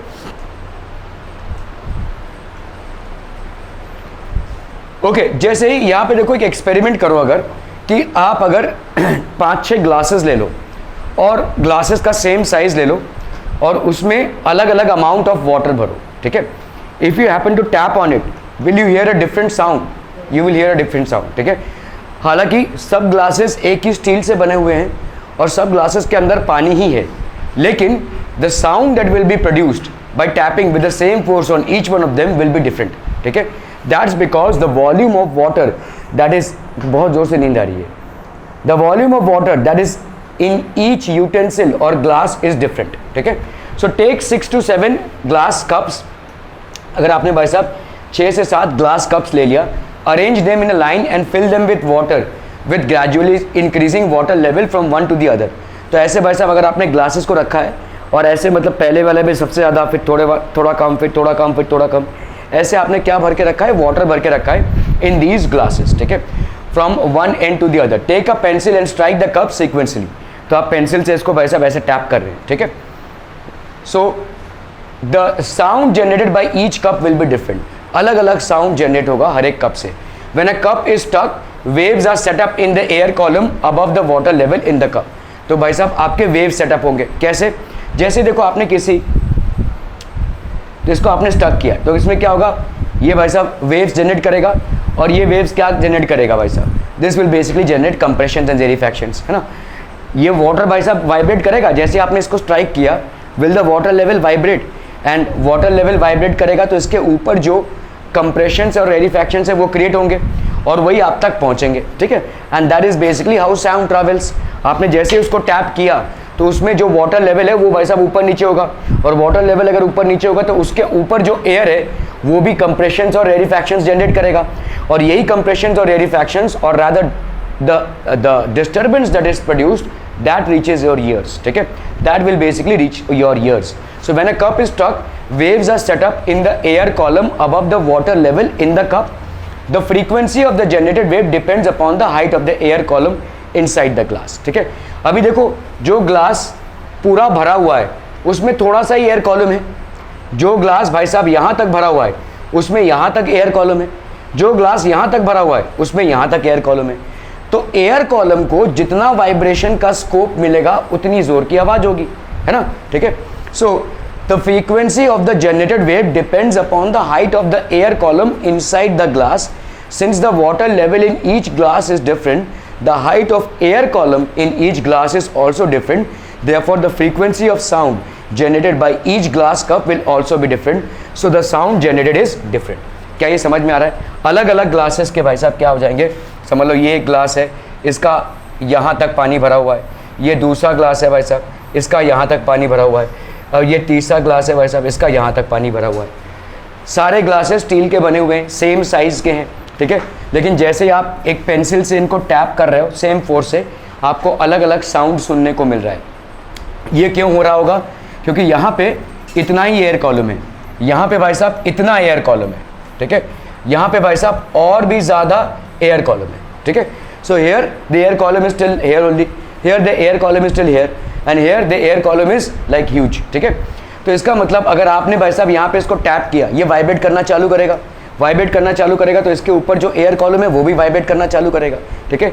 ओके, जैसे ही यहाँ पे देखो एक एक्सपेरिमेंट करो, अगर कि आप अगर 5-6 ग्लासेस ले लो और ग्लासेस का सेम साइज ले लो और उसमें अलग अलग अमाउंट ऑफ वाटर भरो. ठीक है. If you happen to tap on it, will you hear a different sound? You will hear a different sound. ठीक है. हालांकि सब ग्लासेस एक ही स्टील से बने हुए हैं और सब ग्लासेस के अंदर पानी ही है, लेकिन the sound that will be produced by tapping with the same force on each one of them will be different. ठीक है. That's because the volume of water that is, बहुत जोर से नींद आ रही है, the volume of water that is in each utensil or glass is different. ठीक है. So take 6 to 7 glass cups. अगर आपने भाई साहब 6 से 7 glass cups ले लिया, arrange them in a line and fill them with water with gradually increasing water level from one to the other. तो ऐसे भाई साहब अगर आपने ग्लासेस को रखा है और ऐसे मतलब पहले वाले में सबसे ज़्यादा, फिर थोड़ा कम, फिर थोड़ा कम, फिर थोड़ा कम, ऐसे आपने क्या भर के रखा है, वाटर भर के रखा है इन दीज ग्लासेस. ठीक है. From one end to the other. Take a pencil and strike the cup sequentially. तो आप पेंसिल से इसको वैसा वैसे टैप कर रहे हैं. ठीक है. So the sound generated by each cup will be different. अलग अलग साउंड जनरेट होगा हर एक कप से. When a cup is stuck, waves are set up in the air column above the water level in the cup. तो भाई साहब आपके वेव सेटअप होंगे. कैसे? जैसे देखो आपने किसी, तो इसको आपने स्टक किया, तो इसमें क्या होगा, ये भाई साहब वेव्स जनरेट करेगा और ये वेव्स क्या जनरेट करेगा भाई साहब, this will basically generate compression and rarefactions, है ना. ये वाटर भाई साहब वाइब्रेट करेगा. जैसे आपने इसको स्ट्राइक किया, will the water level vibrate, and water level vibrate करेगा तो इसके ऊपर जो कंप्रेशंस और रेरिफैक्शंस है वो क्रिएट होंगे और वही आप तक पहुंचेंगे. ठीक है. And that is basically how sound travels. आपने जैसे उसको टैप किया तो उसमें जो वाटर लेवल है वो भाई साहब ऊपर नीचे होगा, और वाटर लेवल अगर ऊपर नीचे होगा तो उसके ऊपर जो एयर है वो भी कंप्रेशंस और रेरिफैक्शंस जनरेट करेगा, और यही कंप्रेशंस और रेरिफैक्शंस और rather the disturbance that is produced that reaches your ears. ठीक है. That will basically reach your ears. So when a cup is stuck, waves are set up in the air column above the water level in the cup. The frequency of the generated wave depends upon the height of the air column inside the glass. ठीक है. अभी देखो जो ग्लास पूरा भरा हुआ है उसमें थोड़ा सा ही एयर कॉलम है. जो ग्लास भाई साहब यहाँ तक भरा हुआ है उसमें यहाँ तक एयर कॉलम है. जो ग्लास यहाँ तक भरा हुआ है उसमें यहाँ तक एयर कॉलम है. तो एयर कॉलम को जितना वाइब्रेशन का स्कोप मिलेगा उतनी जोर की आवाज होगी, है ना. ठीक है. सो the frequency of the generated wave depends upon the height of the air column inside the glass. Since the water level in each glass is different, the height of air column in each glass is also different. Therefore the frequency of sound generated by each glass cup will also be different. So the sound generated is different. क्या ये समझ में आ रहा है? अलग अलग ग्लासेस के भाई साहब क्या हो जाएंगे, समझ लो ये एक ग्लास है, इसका यहाँ तक पानी भरा हुआ है. ये दूसरा ग्लास है भाई साहब, इसका यहाँ तक पानी भरा हुआ है. और ये तीसरा ग्लास है भाई साहब, इसका यहाँ तक पानी भरा हुआ है. सारे ग्लासेस स्टील के बने हुए हैं, सेम साइज़ के हैं. ठीक है. लेकिन जैसे ही आप एक पेंसिल से इनको टैप कर रहे हो सेम फोर्स से, आपको अलग अलग साउंड सुनने को मिल रहा है. ये क्यों हो रहा होगा? क्योंकि यहाँ पे इतना ही एयर कॉलम है, यहाँ पे भाई साहब इतना एयर कॉलम है. ठीक है. यहाँ पे भाई साहब और भी ज़्यादा एयर कॉलम है. ठीक है. So here the air column is still here only, here the air column is still here, and here the air column is like huge. ठीक है. तो इसका मतलब अगर आपने भाई साहब यहाँ पे इसको टैप किया, ये वाइब्रेट करना चालू करेगा, वाइब्रेट करना चालू करेगा तो इसके ऊपर जो एयर कॉलम है वो भी वाइब्रेट करना चालू करेगा. ठीक है.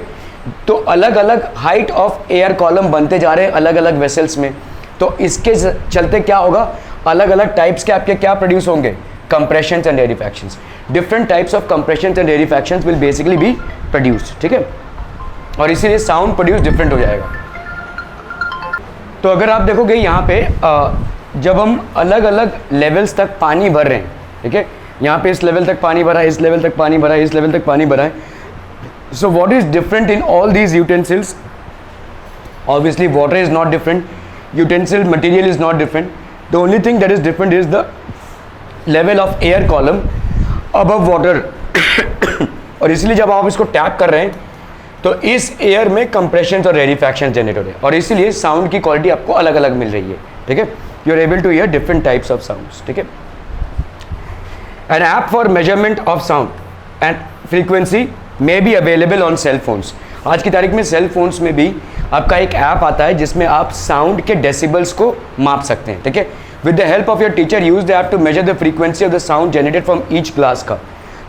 तो अलग अलग हाइट ऑफ एयर कॉलम बनते जा रहे हैं अलग अलग वेसल्स में. तो इसके चलते क्या होगा, अलग अलग टाइप्स के आपके क्या प्रोड्यूस होंगे, compressions and rarefactions. Different types of compressions and rarefactions will basically be produced. ठीक है. और इसीलिए साउंड प्रोड्यूस डिफरेंट हो जाएगा. तो अगर आप देखोगे यहाँ पे जब हम अलग अलग लेवल्स तक पानी भर रहे हैं, ठीक है, यहाँ पे इस लेवल तक पानी भरा है, इस लेवल तक पानी भरा है, इस लेवल तक पानी भरा है. So what is different in all these utensils? Obviously water is not different, utensil material is not different, the only thing that is different is the level of air column above water. और इसलिए जब आप इसको टैप कर रहे हैं तो इस एयर में कंप्रेशन और रेरिफैक्शन जनरेट हो रहे हैं और इसीलिए साउंड की क्वालिटी आपको अलग अलग मिल रही है, ठीक है. You are able to hear different types of sounds, ठीक है. An app for measurement of sound and frequency may be available on cell phones. आज की तारीख में सेल फोन्स में भी आपका एक ऐप आता है जिसमें आप साउंड के डेसिबल्स को माप सकते हैं, ठीक है. With the help of your teacher use the app to measure the frequency of the sound generated from each class का.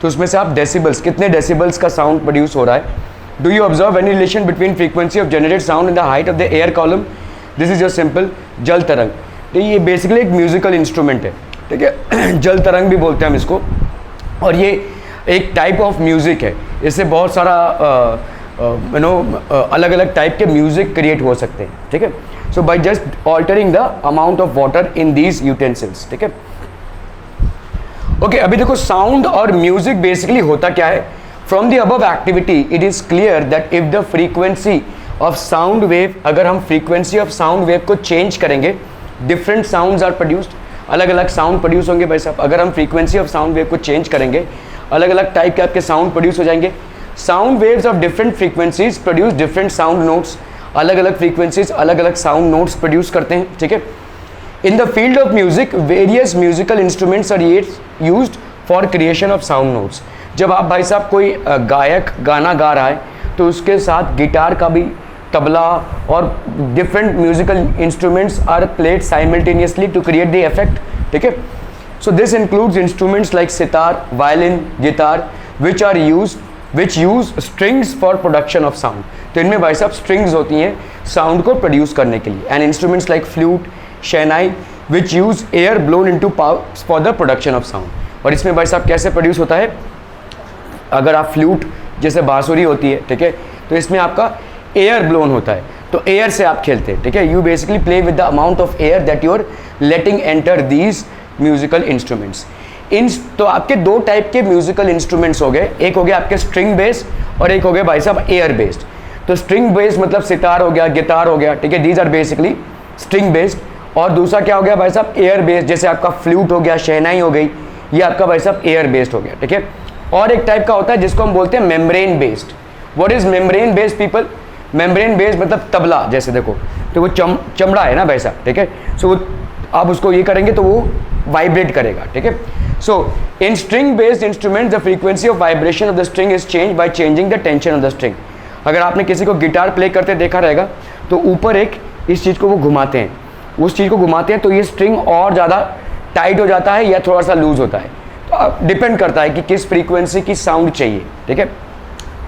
तो उसमें से आप डेसिबल्स, कितने डेसिबल्स का साउंड प्रोड्यूस हो रहा है. Do you observe any relation between frequency of generated sound and the height of the air column. This is your simple जल तरंग. तो ये बेसिकली एक म्यूजिकल इंस्ट्रूमेंट है, ठीक है. जल तरंग भी बोलते हैं हम इसको, और ये एक टाइप ऑफ म्यूजिक है. इससे बहुत सारा अलग अलग टाइप के म्यूजिक क्रिएट हो सकते हैं, ठीक है. So by just altering the amount of water in these utensils, ठीक है. ओके, अभी देखो साउंड और म्यूजिक बेसिकली होता क्या है. From the above activity it is clear that if the frequency of sound wave, अगर हम फ्रीक्वेंसी ऑफ साउंड वेव को चेंज करेंगे, डिफरेंट साउंड्स आर प्रोड्यूस्ड, अलग अलग साउंड प्रोड्यूस होंगे भाई साहब. अगर हम फ्रीक्वेंसी ऑफ साउंड वेव को चेंज करेंगे, अलग अलग टाइप के आपके साउंड प्रोड्यूस हो जाएंगे. Sound waves of different frequencies produce different sound notes. अलग अलग फ्रीक्वेंसीज अलग अलग साउंड नोट्स प्रोड्यूस करते हैं, ठीक है. In the field of music various musical instruments are used for creation of sound notes. जब आप भाई साहब कोई गायक गाना गा रहा है तो उसके साथ गिटार का भी, तबला और different musical instruments are played simultaneously to create the effect, ठीक है. So this includes instruments like sitar, violin, guitar which use strings for production of sound. तो इनमें भाई साहब स्ट्रिंग्स होती हैं साउंड को प्रोड्यूस करने के लिए. And instruments like flute, shehnai which use air blown into pipes for the production of sound. और इसमें भाई साहब कैसे प्रोड्यूस होता है, अगर आप फ्लूट जैसे बांसुरी होती है, ठीक है, तो इसमें आपका एयर ब्लोन होता है, तो एयर से आप खेलते हैं, ठीक है. You basically play with the amount of air that you are letting enter these musical instruments. तो आपके दो टाइप के म्यूजिकल इंस्ट्रूमेंट्स हो गए. एक हो गया आपके स्ट्रिंग बेस्ड और एक हो गया भाई साहब एयर बेस्ड. तो स्ट्रिंग बेस्ड मतलब सितार हो गया, गिटार हो गया, ठीक है, these are basically string based. और दूसरा क्या हो गया भाई साहब एयर बेस्ड, जैसे आपका फ्लूट हो गया, शहनाई हो गई, ये आपका भाई साहब एयर बेस्ड हो गया, ठीक है. और एक टाइप का होता है जिसको हम बोलते हैं membrane based. What is membrane based people. Membrane based मतलब तबला, जैसे देखो तो वो चमड़ा है ना भाई साहब, ठीक है. सो आप उसको ये करेंगे तो वो वाइब्रेट करेगा, ठीक है. So in string based instruments the frequency of vibration of the string is changed by changing the tension of the string. अगर आपने किसी को गिटार प्ले करते देखा रहेगा तो ऊपर एक इस चीज़ को वो घुमाते हैं, उस चीज़ को घुमाते हैं तो ये स्ट्रिंग और ज़्यादा टाइट हो जाता है या थोड़ा सा लूज होता है. तो डिपेंड करता है कि किस फ्रीक्वेंसी की साउंड चाहिए, ठीक है.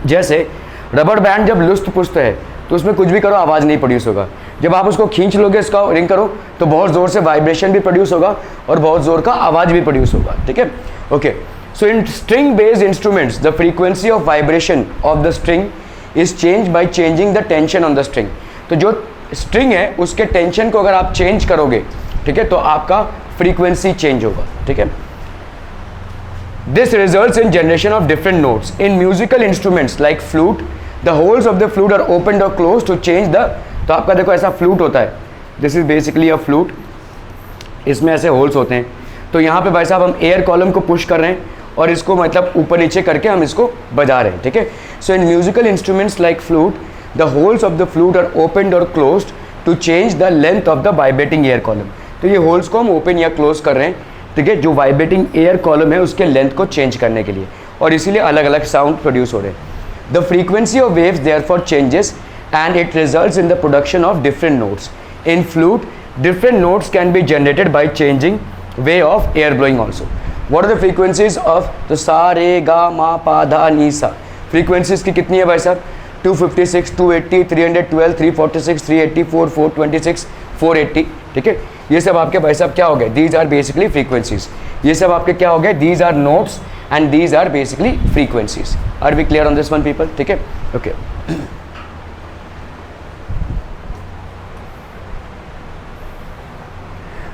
जैसे रबर बैंड जब लुस्त पुस्त है तो उसमें कुछ भी करो आवाज़ नहीं प्रोड्यूस होगा. जब आप उसको खींच लोगे, इसका रिंग करो तो बहुत ज़ोर से वाइब्रेशन भी प्रोड्यूस होगा और बहुत ज़ोर का आवाज़ भी प्रोड्यूस होगा, ठीक है. Okay, so in string based instruments the frequency of vibration of the string is change by changing the tension on the string. तो जो स्ट्रिंग है उसके टेंशन को अगर आप चेंज करोगे, ठीक है, तो आपका फ्रीक्वेंसी चेंज होगा, ठीक है. This results in generation of different notes in musical instruments like flute. The holes of the flute are open और क्लोज टू चेंज द. तो आपका देखो ऐसा फ्लूट होता है, this is basically a flute, इसमें ऐसे होल्स होते हैं. तो यहाँ पे भाई साहब हम एयर कॉलम को पुश कर रहे हैं और इसको मतलब ऊपर नीचे करके हम इसको बजा रहे हैं, ठीक है. So in musical instruments like flute the holes of the flute are open और closed to change the length of the vibrating air column. तो ये होल्स को हम ओपन या क्लोज कर रहे हैं, ठीक है, जो वाइब्रेटिंग एयर कॉलम है उसके लेंथ को चेंज करने के लिए, और इसीलिए अलग अलग साउंड प्रोड्यूस हो रहे हैं. The frequency of waves therefore changes and it results in the production of different notes. In flute, different notes can be generated by changing way of air blowing also. What are the frequencies of the sa, re, ga, ma, pa, dha, ni, sa? Frequencies की कितनी है भाई साहब? 256, 280, 312, 346, 380, 426, 480, ठीक है. ये सब आपके भाई साहब क्या हो गए? These are basically frequencies. ये सब आपके क्या हो गए? These are notes and these are basically frequencies. Are we clear on this one, people? ठीक है, okay.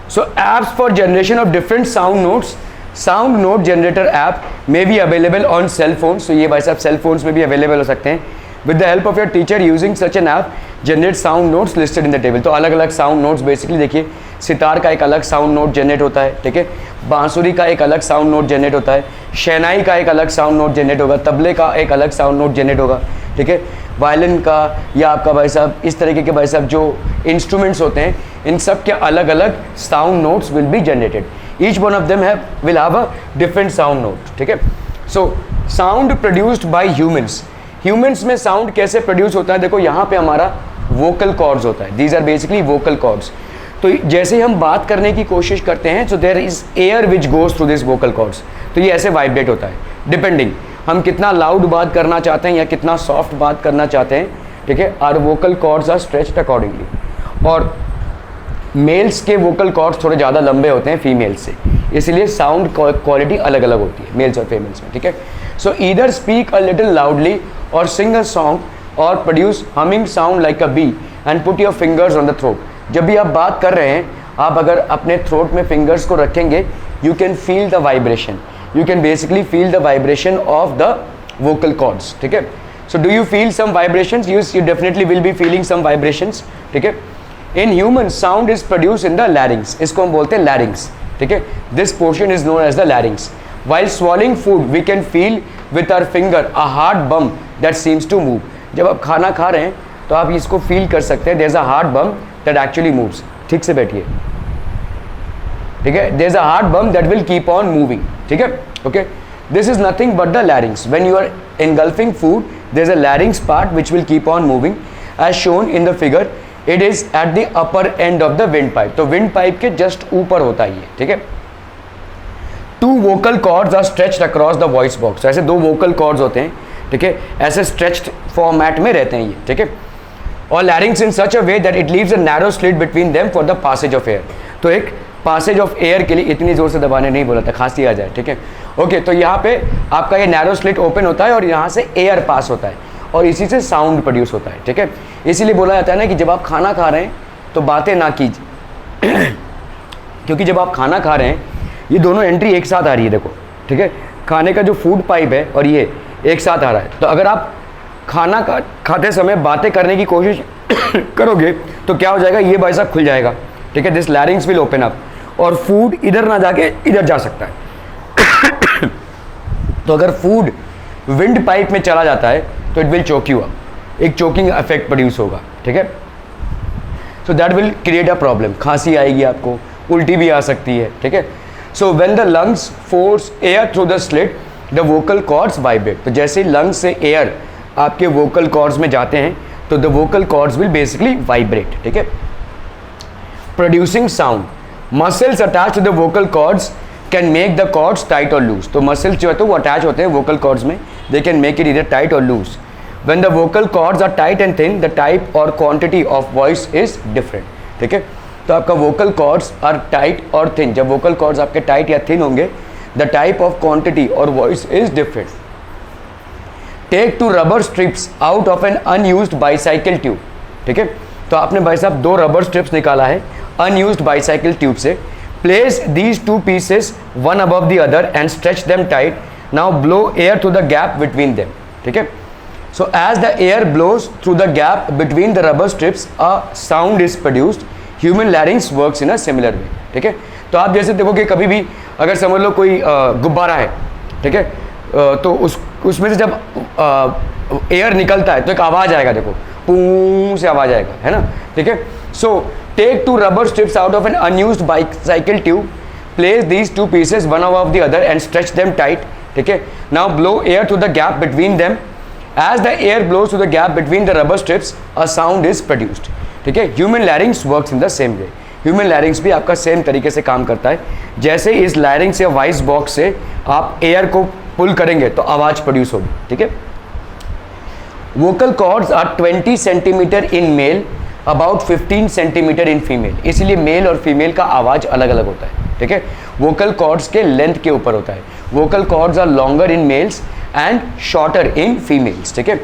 So apps for generation of different sound notes, sound note generator app may be available on cell phones. So ये भाई साहब cell phones में भी available हो सकते हैं. With the help of your teacher using such an app generate sound notes listed in the table. तो अलग अलग साउंड नोट्स बेसिकली देखिए, सितार का एक अलग साउंड नोट जनरेट होता है, ठीक है, बांसुरी का एक अलग साउंड नोट जनरेट होता है, शहनाई का एक अलग साउंड नोट जनरेट होगा, तबले का एक अलग साउंड नोट जनरेट होगा, ठीक है, वायलिन का या आपका भाई साहब इस तरीके के भाई साहब जो इंस्ट्रूमेंट्स होते हैं, इन सब के अलग अलग sound notes will be generated. Each one of them will have a different sound note, ठीक है। So sound produced by humans, humans में साउंड कैसे प्रोड्यूस होता है, देखो यहाँ पे हमारा वोकल कॉर्ड्स होता है, these are basically vocal cords. तो जैसे ही हम बात करने की कोशिश करते हैं, so there is air which goes through this vocal cords, तो ये ऐसे वाइब्रेट होता है, डिपेंडिंग हम कितना लाउड बात करना चाहते हैं या कितना सॉफ्ट बात करना चाहते हैं, ठीक है। Our vocal cords are stretched accordingly, और मेल्स के वोकल कॉर्ड्स थोड़े ज़्यादा लंबे होते हैं फीमेल्स से, इसलिए साउंड क्वालिटी अलग अलग होती है मेल्स और फीमेल्स में, ठीक है। So either speak a little loudly और सिंग अ सॉन्ग और produce humming sound like a bee and put your fingers on the throat. जब भी आप बात कर रहे हैं, आप अगर अपने थ्रोट में फिंगर्स को रखेंगे, you can feel the vibration, you can basically feel the vibration of the vocal cords, ठीक है। so do you feel some vibrations? You definitely will be feeling some vibrations, ठीक है। in humans sound is produced in the larynx, इसको हम बोलते हैं larynx, ठीक है। this portion is known as the larynx. while swallowing food we can feel with our finger a hard bump that seems to move। जब आप खाना खा रहे हैं तो आप इसको फील कर सकते हैं, there's a hard bump that actually moves। ठीक से बैठिए, ठीक है, there is a hard bump that will keep on moving, ठीक है, okay। this is nothing but the larynx. when you are engulfing food, there is a larynx part which will keep on moving as shown in the figure. it is at the upper end of the windpipe, तो windpipe के just ऊपर होता है ये, ठीक है। two vocal cords are stretched across the voice box, ऐसे दो vocal cords होते हैं, ठीक है, ऐसे stretched format में रहते हैं ये, ठीक है। और larynx in such a way that it leaves a narrow slit between them for the passage of air, तो एक पासेज ऑफ एयर के लिए, इतनी जोर से दबाने नहीं बोला था, खांसी आ जाए, ठीक है, ओके। तो यहाँ पे आपका ये नैरो स्लिट ओपन होता है और यहाँ से एयर पास होता है और इसी से साउंड प्रोड्यूस होता है, ठीक है। इसीलिए बोला जाता है ना कि जब आप खाना खा रहे हैं तो बातें ना कीजिए क्योंकि जब आप खाना खा रहे हैं, ये दोनों एंट्री एक साथ आ रही है, देखो, ठीक है, खाने का जो फूड पाइप है और ये एक साथ आ रहा है। तो अगर आप खाना खाते समय बातें करने की कोशिश करोगे तो क्या हो जाएगा, ये भाई साहब खुल जाएगा, ठीक है, दिस लैरिंग्स विल ओपन अप और फूड इधर ना जाके इधर जा सकता है तो अगर फूड विंड पाइप में चला जाता है तो it will choke you up, एक चोकिंग इफेक्ट प्रोड्यूस होगा, ठीक है। So that will create a problem, खांसी आएगी आपको, उल्टी भी आ सकती है, ठीक है। So when the lungs force air through the slit the vocal chords vibrate, तो जैसे लंग्स से एयर आपके वोकल कॉर्ड्स में जाते हैं तो the vocal cords will basically vibrate, ठीक है। Producing sound, muscles attach to the vocal cords can make the cords tight और लूज, तो मसल्स जो है तो वो अटैच होते हैं वोकल कॉर्ड्स में, दे कैन मेक इट इधर टाइट और loose. When the vocal cords are tight and thin the type और quantity of voice is different, ठीक है। तो आपका वोकल कॉर्ड्स आर टाइट और थिन, जब वोकल कॉर्ड्स आपके टाइट या थिन होंगे, द टाइप ऑफ क्वांटिटी और voice is different. Take two rubber strips out of an unused bicycle tube, ठीक है। तो आपने भाई साहब दो रबर स्ट्रिप्स निकाला है अनयूज्ड बाईसाइकिल ट्यूब से, place these two pieces one above the other and stretch them tight, now blow air through the gap between them, ठीक है। So as the air blows through the gap between the rubber strips a sound is produced, human larynx works in a similar way, ठीक है। तो आप जैसे देखोगे कभी भी अगर समझ लो कोई गुब्बारा है, ठीक है, तो उसमें से जब एयर निकलता है तो एक आवाज़ आएगा, देखो पू से आवाज़ आएगा, है ना, ठीक है। So take two rubber strips out of an unused bicycle tube, place these two pieces one above the other and stretch them tight, ठीक है। Now blow air through the gap between them, as the air blows through the gap between the rubber strips a sound is produced, ठीक है। Human larynx works in the same way, human larynx भी आपका सेम तरीके से काम करता है। जैसे इस लैरिंग्स या वॉइस बॉक्स से आप एयर को पुल करेंगे तो आवाज़ प्रोड्यूस होगी, ठीक है। Vocal cords are 20 centimetre in male, about 15 centimetre in female, इसलिए मेल और फीमेल का आवाज़ अलग अलग होता है, ठीक है। वोकल कॉर्ड्स के लेंथ के ऊपर होता है, vocal cords are longer in males and shorter in females, ठीक है।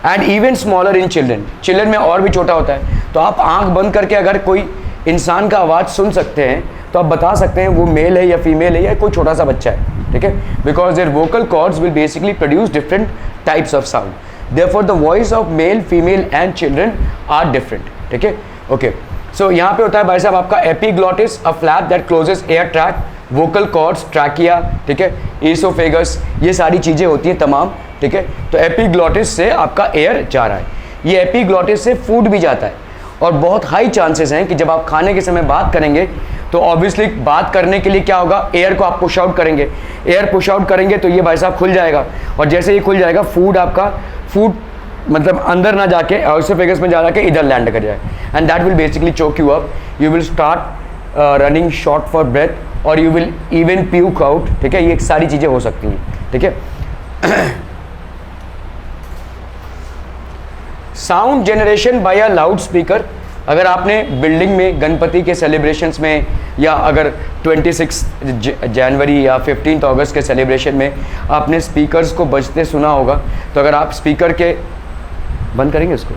And even smaller in children, children में और भी छोटा होता है। तो आप आंख बंद करके अगर कोई इंसान का आवाज़ सुन सकते हैं तो आप बता सकते हैं वो मेल है या फीमेल है या कोई छोटा सा बच्चा है, ठीक है, because their vocal cords will basically produce different types of sound. Therefore the voice of male, female and children are different, ठीक है, ओके। सो यहाँ पे होता है भाई साहब आपका epiglottis, a flap that closes air track, vocal cords, trachea, ठीक है, ईसोफेगस, ये सारी चीज़ें होती हैं तमाम, ठीक है। तो एपिग्लॉटिस से आपका एयर जा रहा है, ये एपिग्लॉटिस से फूड भी जाता है, और बहुत हाई चांसेस हैं कि जब आप खाने के समय बात करेंगे तो ऑब्वियसली बात करने के लिए क्या होगा, एयर को आप पुश आउट करेंगे, एयर पुश आउट करेंगे तो ये भाई साहब खुल जाएगा, और जैसे ये खुल जाएगा फूड आपका, फूड मतलब अंदर ना जाके ईसोफेगस में जा के इधर लैंड कर जाए, and that will basically choke you up, you will start running short for breath, और you will even puke out, ठीक है, ये सारी चीज़ें हो सकती हैं, ठीक है। Sound generation by a loud speaker, अगर आपने बिल्डिंग में गणपति के सेलिब्रेशंस में, या अगर 26 जनवरी या 15 अगस्त के सेलिब्रेशन में आपने स्पीकर्स को बजते सुना होगा, तो अगर आप स्पीकर के बंद करेंगे उसको,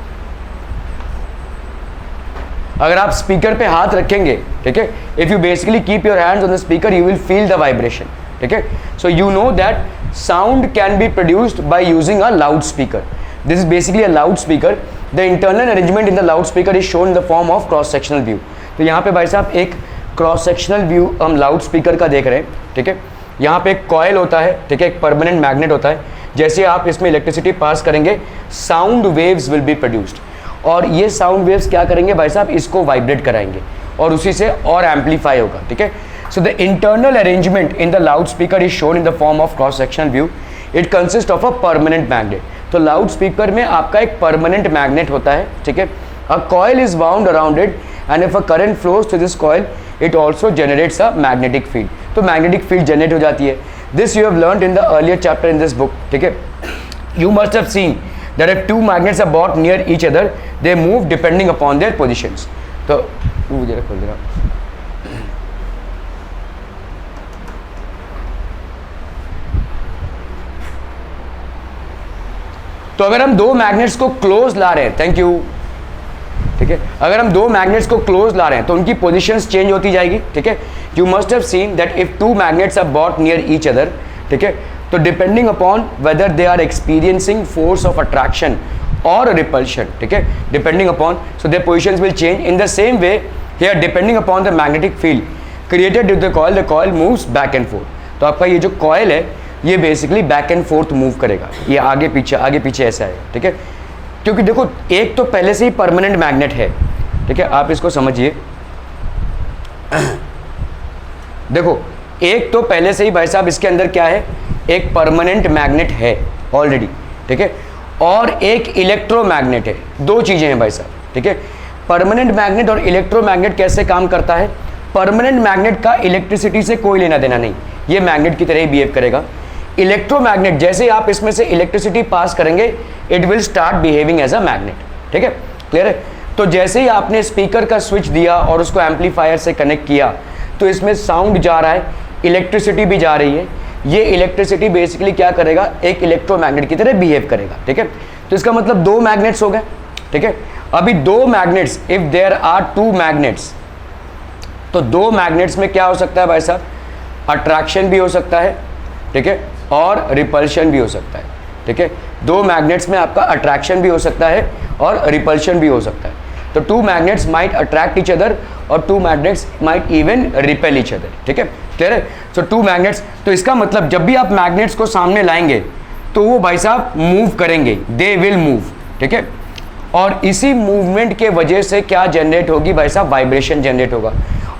अगर आप स्पीकर पे हाथ रखेंगे, ठीक है, if you basically keep your hands on the speaker you will feel the vibration, ठीक है। So you know that sound can be produced by using a loud speaker. This is basically a loudspeaker. The internal arrangement in the loudspeaker is shown in the form of cross sectional view. तो यहाँ पे भाई साहब एक क्रॉस सेक्शनल व्यू हम लाउड स्पीकर का देख रहे हैं, ठीक है। यहाँ पे एक कॉयल होता है, ठीक है, एक परमानेंट मैग्नेट होता है, जैसे आप इसमें इलेक्ट्रिसिटी पास करेंगे sound waves will be produced, और ये साउंड वेव्स क्या करेंगे भाई साहब, इसको वाइब्रेट कराएंगे और उसी से और एम्पलीफाई होगा, ठीक है। So the internal arrangement in the loud speaker is shown in the form of cross sectional view. It consist of a permanent magnet. तो लाउड स्पीकर में आपका एक परमानेंट मैग्नेट होता है, ठीक है। A coil is wound around it and if a current flows to this coil it also generates a magnetic field. तो मैग्नेटिक फील्ड जनरेट हो जाती है। This you have learned in the earlier chapter in this book, ठीक है। You must have seen that if two magnets are bought near each other they move depending upon their positions. तो जरा खोल देना। तो अगर हम दो मैग्नेट्स को क्लोज ला रहे हैं, थैंक यू, ठीक है, अगर हम दो मैग्नेट्स को क्लोज ला रहे हैं तो उनकी पोजीशंस चेंज होती जाएगी, ठीक है। You must have seen that if two magnets are bought near each other, ठीक है, तो depending upon whether they are experiencing force of attraction और रिपल्शन, ठीक है, depending upon, so their positions will change in the same way here depending upon the magnetic field created with the coil moves back and forth. तो आपका ये जो कॉइल है ये basically back and forth move करेगा, ये आगे पीछे ऐसा है, ठीक है। क्योंकि देखो एक तो पहले से ही परमानेंट मैग्नेट है, ठीक है, आप इसको समझिए। देखो एक तो पहले से ही भाई साहब इसके अंदर क्या है, एक परमानेंट मैग्नेट है ऑलरेडी, ठीक है, और एक इलेक्ट्रोमैग्नेट है। दो चीजें हैं भाई साहब, ठीक है। परमानेंट मैग्नेट और इलेक्ट्रोमैग्नेट कैसे काम करता है, परमानेंट मैग्नेट का इलेक्ट्रिसिटी से कोई लेना देना नहीं, ये मैग्नेट की तरह ही बिहेव करेगा। इलेक्ट्रोमैग्नेट जैसे आप इसमें से इलेक्ट्रिसिटी पास करेंगे it will start behaving as a magnet, ठीक है, क्लियर है। तो जैसे ही आपने स्पीकर का स्विच दिया और उसको एम्पलीफायर से कनेक्ट किया तो इसमें साउंड जा रहा है, इलेक्ट्रिसिटी भी जा रही है। ये इलेक्ट्रिसिटी बेसिकली क्या करेगा, एक इलेक्ट्रोमैग्नेट की तरह बिहेव करेगा, ठीक है। तो इसका मतलब दो मैग्नेट्स हो गए, ठीक है। अभी दो magnets, if there are two magnets, तो दो मैग्नेट्स में क्या हो सकता है भाई साहब, अट्रैक्शन भी हो सकता है, ठीक है, और रिपल्शन भी हो सकता है, ठीक है। दो मैग्नेट्स में आपका अट्रैक्शन भी हो सकता है और रिपल्शन भी हो सकता है। तो two magnets might attract each other और two magnets might even repel each other, ठीक है, क्लियर है। सो टू मैग्नेट्स, तो इसका मतलब जब भी आप मैग्नेट्स को सामने लाएंगे तो वो भाई साहब मूव करेंगे, दे विल मूव, ठीक है। और इसी मूवमेंट के वजह से क्या जनरेट होगी भाई साहब, वाइब्रेशन जनरेट होगा,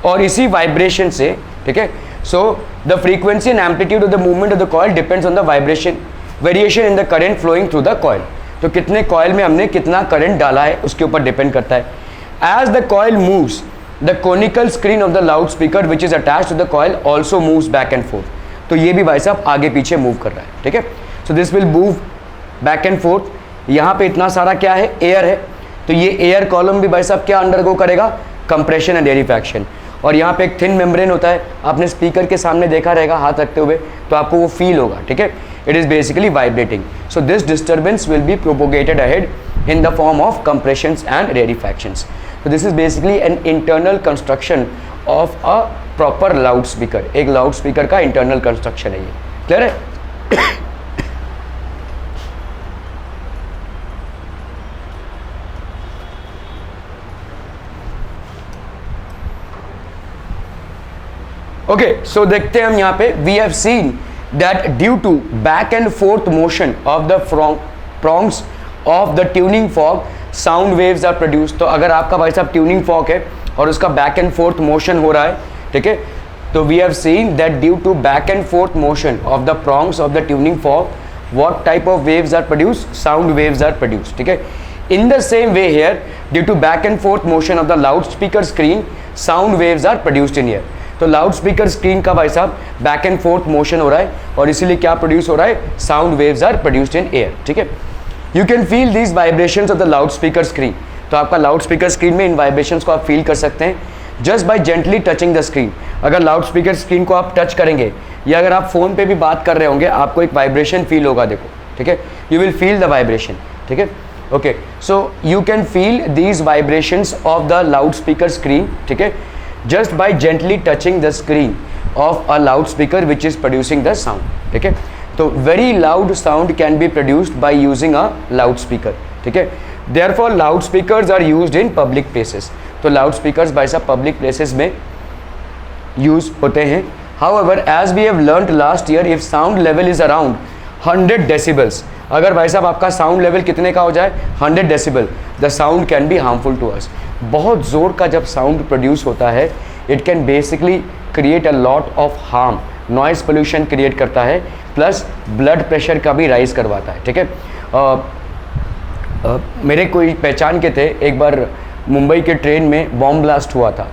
और इसी वाइब्रेशन से, ठीक है, so the frequency and amplitude of the movement of the coil depends on the variation in the current flowing through the coil। तो कितने कॉइल में हमने कितना करंट डाला है उसके ऊपर डिपेंड करता है। As the coil moves, the conical screen of the loudspeaker which is attached to the coil also moves back and forth। तो ये भी भाई साहब आगे पीछे मूव कर रहा है, ठीक है। So this will move back and forth। यहाँ पे इतना सारा क्या है, एयर है, तो ये एयर कॉलम भी भाई साहब क्या अंडरगो करेगा, कंप्रेशन एंड रेरिफैक्शन। और यहाँ पे एक थिन मेम्ब्रेन होता है, आपने स्पीकर के सामने देखा रहेगा हाथ रखते हुए, तो आपको वो फील होगा, ठीक है। It is basically vibrating. So this disturbance will be propagated ahead in the form of compressions and rarefactions. तो this is basically an internal construction of a proper loud speaker. एक लाउड स्पीकर का इंटरनल कंस्ट्रक्शन है ये, क्लियर है। ओके, सो देखते हैं हम यहाँ पे, we have seen that due to back and forth motion of the prongs of the tuning fork sound waves are produce. तो अगर आपका भाई साहब ट्यूनिंग फॉर्क है और उसका बैक एंड फोर्थ मोशन हो रहा है, ठीक है, तो we have seen that due to back and forth motion of the prongs of the tuning fork what type of waves are produce, sound waves are produce, ठीक है। In the same way here due to back and forth motion of the loud speaker screen sound waves are produced in ear. तो लाउड स्पीकर स्क्रीन का भाई साहब बैक एंड फोर्थ मोशन हो रहा है और इसीलिए क्या प्रोड्यूस हो रहा है, sound waves are produced in air, ठीक है। You can feel these vibrations of the loud speaker screen. तो आपका लाउड स्पीकर स्क्रीन में इन वाइब्रेशंस को आप फील कर सकते हैं just by gently touching the screen. अगर लाउड स्पीकर स्क्रीन को आप टच करेंगे या अगर आप फोन पे भी बात कर रहे होंगे, आपको एक वाइब्रेशन फील होगा, देखो, ठीक है, you will feel the vibration, ठीक है। Okay, so you can feel these vibrations of the loud speaker screen, ठीक है, just by gently touching the screen of a loudspeaker which is producing the sound, ठीक है। तो very loud sound can be produced by using a loudspeaker, ठीक है। therefore loudspeakers are used in public places। तो loudspeakers भाई साहब public places में यूज होते हैं। however as we have learnt last year, if sound level is around 100 decibels, अगर भाई साहब आपका साउंड लेवल कितने का हो जाए, 100 decibel, the sound can be harmful to us. बहुत ज़ोर का जब साउंड प्रोड्यूस होता है, it can basically create a lot of harm, noise pollution create करता है, प्लस ब्लड प्रेशर का भी राइज करवाता है, ठीक है। मेरे कोई पहचान के थे, एक बार मुंबई के ट्रेन में बॉम्ब ब्लास्ट हुआ था,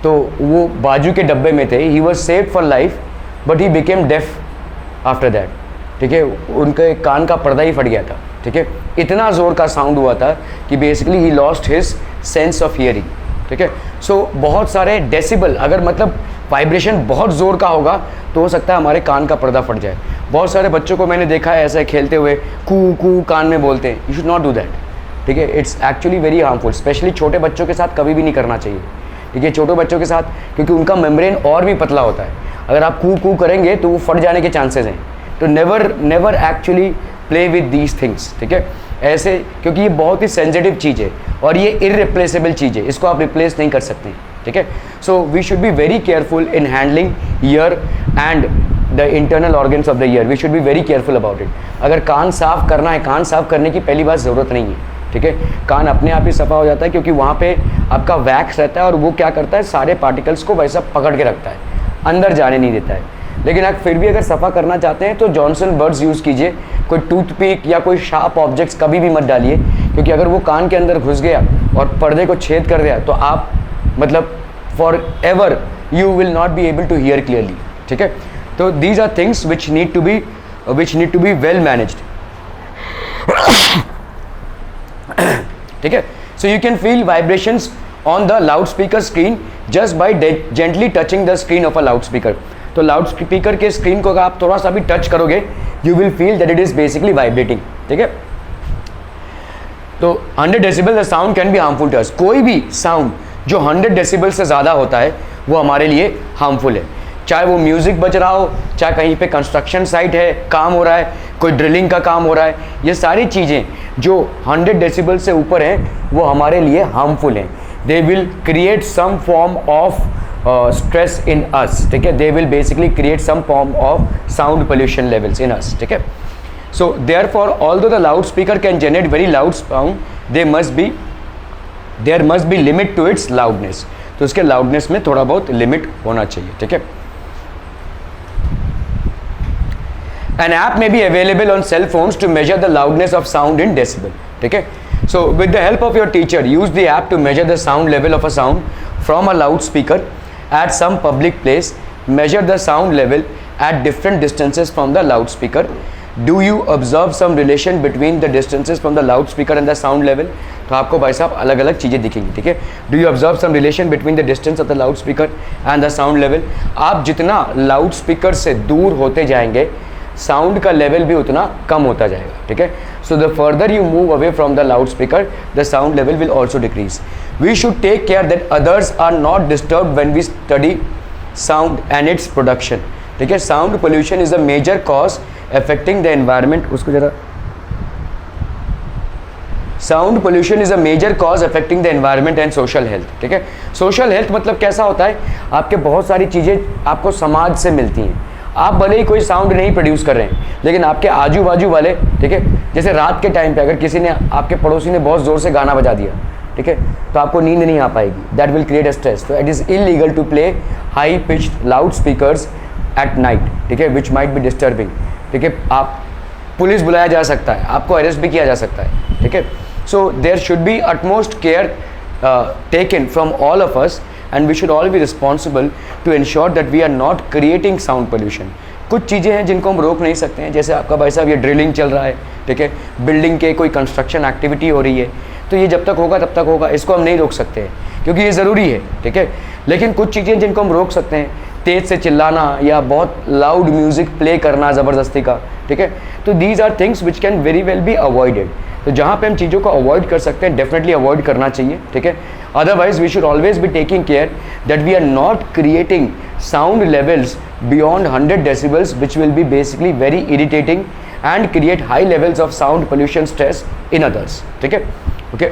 तो वो बाजू के डब्बे में थे, he was save for life but he became deaf after that, ठीक है। उनके कान का पर्दा ही फट गया था, ठीक है। इतना ज़ोर का साउंड हुआ था कि basically he lost his sense of hearing, ठीक है। सो बहुत सारे डेसिबल, अगर मतलब वाइब्रेशन बहुत ज़ोर का होगा तो हो सकता है हमारे कान का पर्दा फट जाए। बहुत सारे बच्चों को मैंने देखा है ऐसे खेलते हुए कू कू कान में बोलते हैं, you should not do that, ठीक है। It's actually very harmful, specially छोटे बच्चों के साथ कभी भी नहीं करना चाहिए, ठीक है, छोटे बच्चों के साथ, क्योंकि उनका मेम्ब्रेन और भी पतला होता है। अगर आप कू कू करेंगे तो वो फट जाने के चांसेस हैं। तो never actually play with these things, ठीक है, ऐसे, क्योंकि ये बहुत ही सेंसिटिव चीज़ है और ये इररिप्लेसेबल चीज़ है, इसको आप रिप्लेस नहीं कर सकते, ठीक है। So we should be very careful in handling ear and the internal organs of the ear, we should be very careful about it. अगर कान साफ करना है, कान साफ करने की पहली बात ज़रूरत नहीं है, ठीक है। कान अपने आप ही सफ़ा हो जाता है क्योंकि वहाँ पे आपका वैक्स रहता है और वो क्या करता है, सारे पार्टिकल्स को वैसा पकड़ के रखता है, अंदर जाने नहीं देता है। लेकिन आप फिर भी अगर सफ़ा करना चाहते हैं तो जॉनसन बर्ड्स यूज़ कीजिए, कोई टूथपिक या कोई शार्प ऑब्जेक्ट्स कभी भी मत डालिए, क्योंकि अगर वो कान के अंदर घुस गया और पर्दे को छेद कर दिया तो आप मतलब forever you will not be able to hear clearly, ठीक है। तो these are things which need to be well managed, ठीक है। So you can feel vibrations on the loud speaker screen just by gently touching the screen of a loud speaker. तो लाउड स्पीकर के स्क्रीन को अगर आप थोड़ा सा भी टच करोगे, you will feel that it is basically vibrating, ठीक है। तो 100 decibel the sound can be harmful to us. कोई भी साउंड जो 100 डेसिबल से ज़्यादा होता है वो हमारे लिए हार्मफुल है, चाहे वो म्यूज़िक बज रहा हो, चाहे कहीं पे कंस्ट्रक्शन साइट है, काम हो रहा है, कोई ड्रिलिंग का काम हो रहा है, ये सारी चीज़ें जो 100 डेसिबल से ऊपर हैं वो हमारे लिए हार्मफुल हैं। They will create some form of stress in us, ठीक है। they will basically create some form of sound pollution levels in us, ठीक है। so therefore although the loudspeaker can generate very loud sound, there must be limit to its loudness। तो उसके loudness में थोड़ा बहुत लिमिट होना चाहिए, ठीक है। an app may be available on cell phones to measure the loudness of sound in decibel, ठीक है। so with the help of your teacher, use the app to measure the sound level of a sound from a loudspeaker at some public place. Measure the sound level at different distances from the loudspeaker. Do you observe some relation between the distances from the loudspeaker and the sound level? तो आपको भाई साहब अलग अलग चीज़ें दिखेंगी, ठीक है। Do you observe some relation between the distance of the loudspeaker and the sound level? आप जितना लाउडस्पीकर से दूर होते जाएंगे, साउंड का लेवल भी उतना कम होता जाएगा, ठीक है। So the further you move away from the loud speaker, the sound level will also decrease. We should take care that others are not disturb when we study sound and its production, ठीक है। Sound pollution is a major cause affecting the environment. उसको जरा sound pollution is a major cause affecting the environment and social health, ठीक है। सोशल हेल्थ मतलब कैसा होता है, आपके बहुत सारी चीज़ें आपको समाज से मिलती हैं। आप भले ही कोई साउंड नहीं प्रोड्यूस कर रहे हैं, लेकिन आपके आजू बाजू वाले, ठीक है, जैसे रात के टाइम पे अगर किसी ने, आपके पड़ोसी ने बहुत ज़ोर से गाना बजा दिया, ठीक है, तो आपको नींद नहीं आ पाएगी, that will create a stress. तो it is illegal to play high pitched loud speakers at night, ठीक है, विच माइट बी डिस्टर्बिंग, ठीक है। आप पुलिस बुलाया जा सकता है, आपको अरेस्ट भी किया जा सकता है, ठीक है। So there should be utmost care taken from all of us, and we should all be responsible to ensure that we are not creating sound pollution. कुछ चीज़ें हैं जिनको हम रोक नहीं सकते हैं, जैसे आपका भाई साहब ये ड्रिलिंग चल रहा है, ठीक है, बिल्डिंग के कोई कंस्ट्रक्शन एक्टिविटी हो रही है, तो ये जब तक होगा तब तक होगा, इसको हम नहीं रोक सकते हैं क्योंकि ये ज़रूरी है, ठीक है। लेकिन कुछ चीज़ें जिनको हम रोक सकते हैं, तेज़ से चिल्लाना या बहुत लाउड म्यूज़िक प्ले करना ज़बरदस्ती का, ठीक है, तो these are things which can very well be avoided. तो जहाँ पे हम चीज़ों को अवॉइड कर सकते हैं, डेफिनेटली अवॉइड करना चाहिए, ठीक है। Otherwise we should always be taking care that we are not creating sound levels beyond 100 decibels which will be basically very irritating and create high levels of sound pollution stress in others, ठीक है, ओके।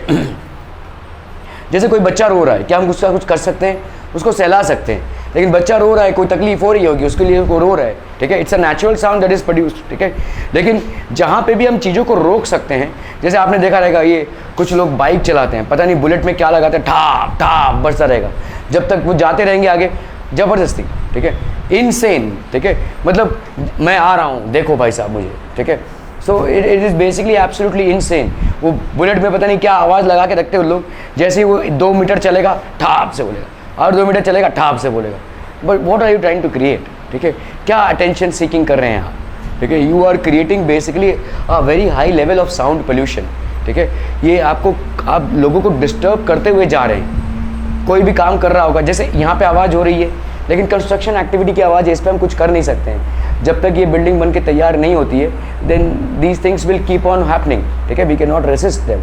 जैसे कोई बच्चा रो रहा है, क्या हम उसका कुछ कर सकते हैं? उसको सहला सकते हैं, लेकिन बच्चा रो रहा है, कोई तकलीफ हो रही होगी उसके लिए, वो रो रहा है, ठीक है, it's a natural sound that is produced, ठीक है। लेकिन जहाँ पे भी हम चीज़ों को रोक सकते हैं, जैसे आपने देखा रहेगा, ये कुछ लोग बाइक चलाते हैं, पता नहीं बुलेट में क्या लगाते हैं, ठाप ठाप बजता रहेगा, जब तक वो जाते रहेंगे आगे, ज़बरदस्ती, ठीक है, इनसेन, ठीक है, मतलब मैं आ रहा हूँ, देखो भाई साहब मुझे, ठीक है। So it is basically absolutely insane. वो बुलेट में पता नहीं क्या आवाज़ लगा के रखते हैं लोग, जैसे ही वो 2 मीटर चलेगा ठाप से बोलेगा, और 2 मीटर चलेगा ठाप से बोलेगा। But what are you trying to create, ठीक है, क्या अटेंशन सीकिंग कर रहे हैं आप, ठीक है। You are creating basically a very high level of sound pollution, ठीक है। ये आपको, आप लोगों को डिस्टर्ब करते हुए जा रहे हैं। कोई भी काम कर रहा होगा, जैसे यहाँ पे आवाज़ हो रही है, लेकिन कंस्ट्रक्शन एक्टिविटी की आवाज़ है, इस पर हम कुछ कर नहीं सकते हैं। जब तक ये बिल्डिंग बन के तैयार नहीं होती है, then these things will keep on happening, ठीक है, we can not resist them.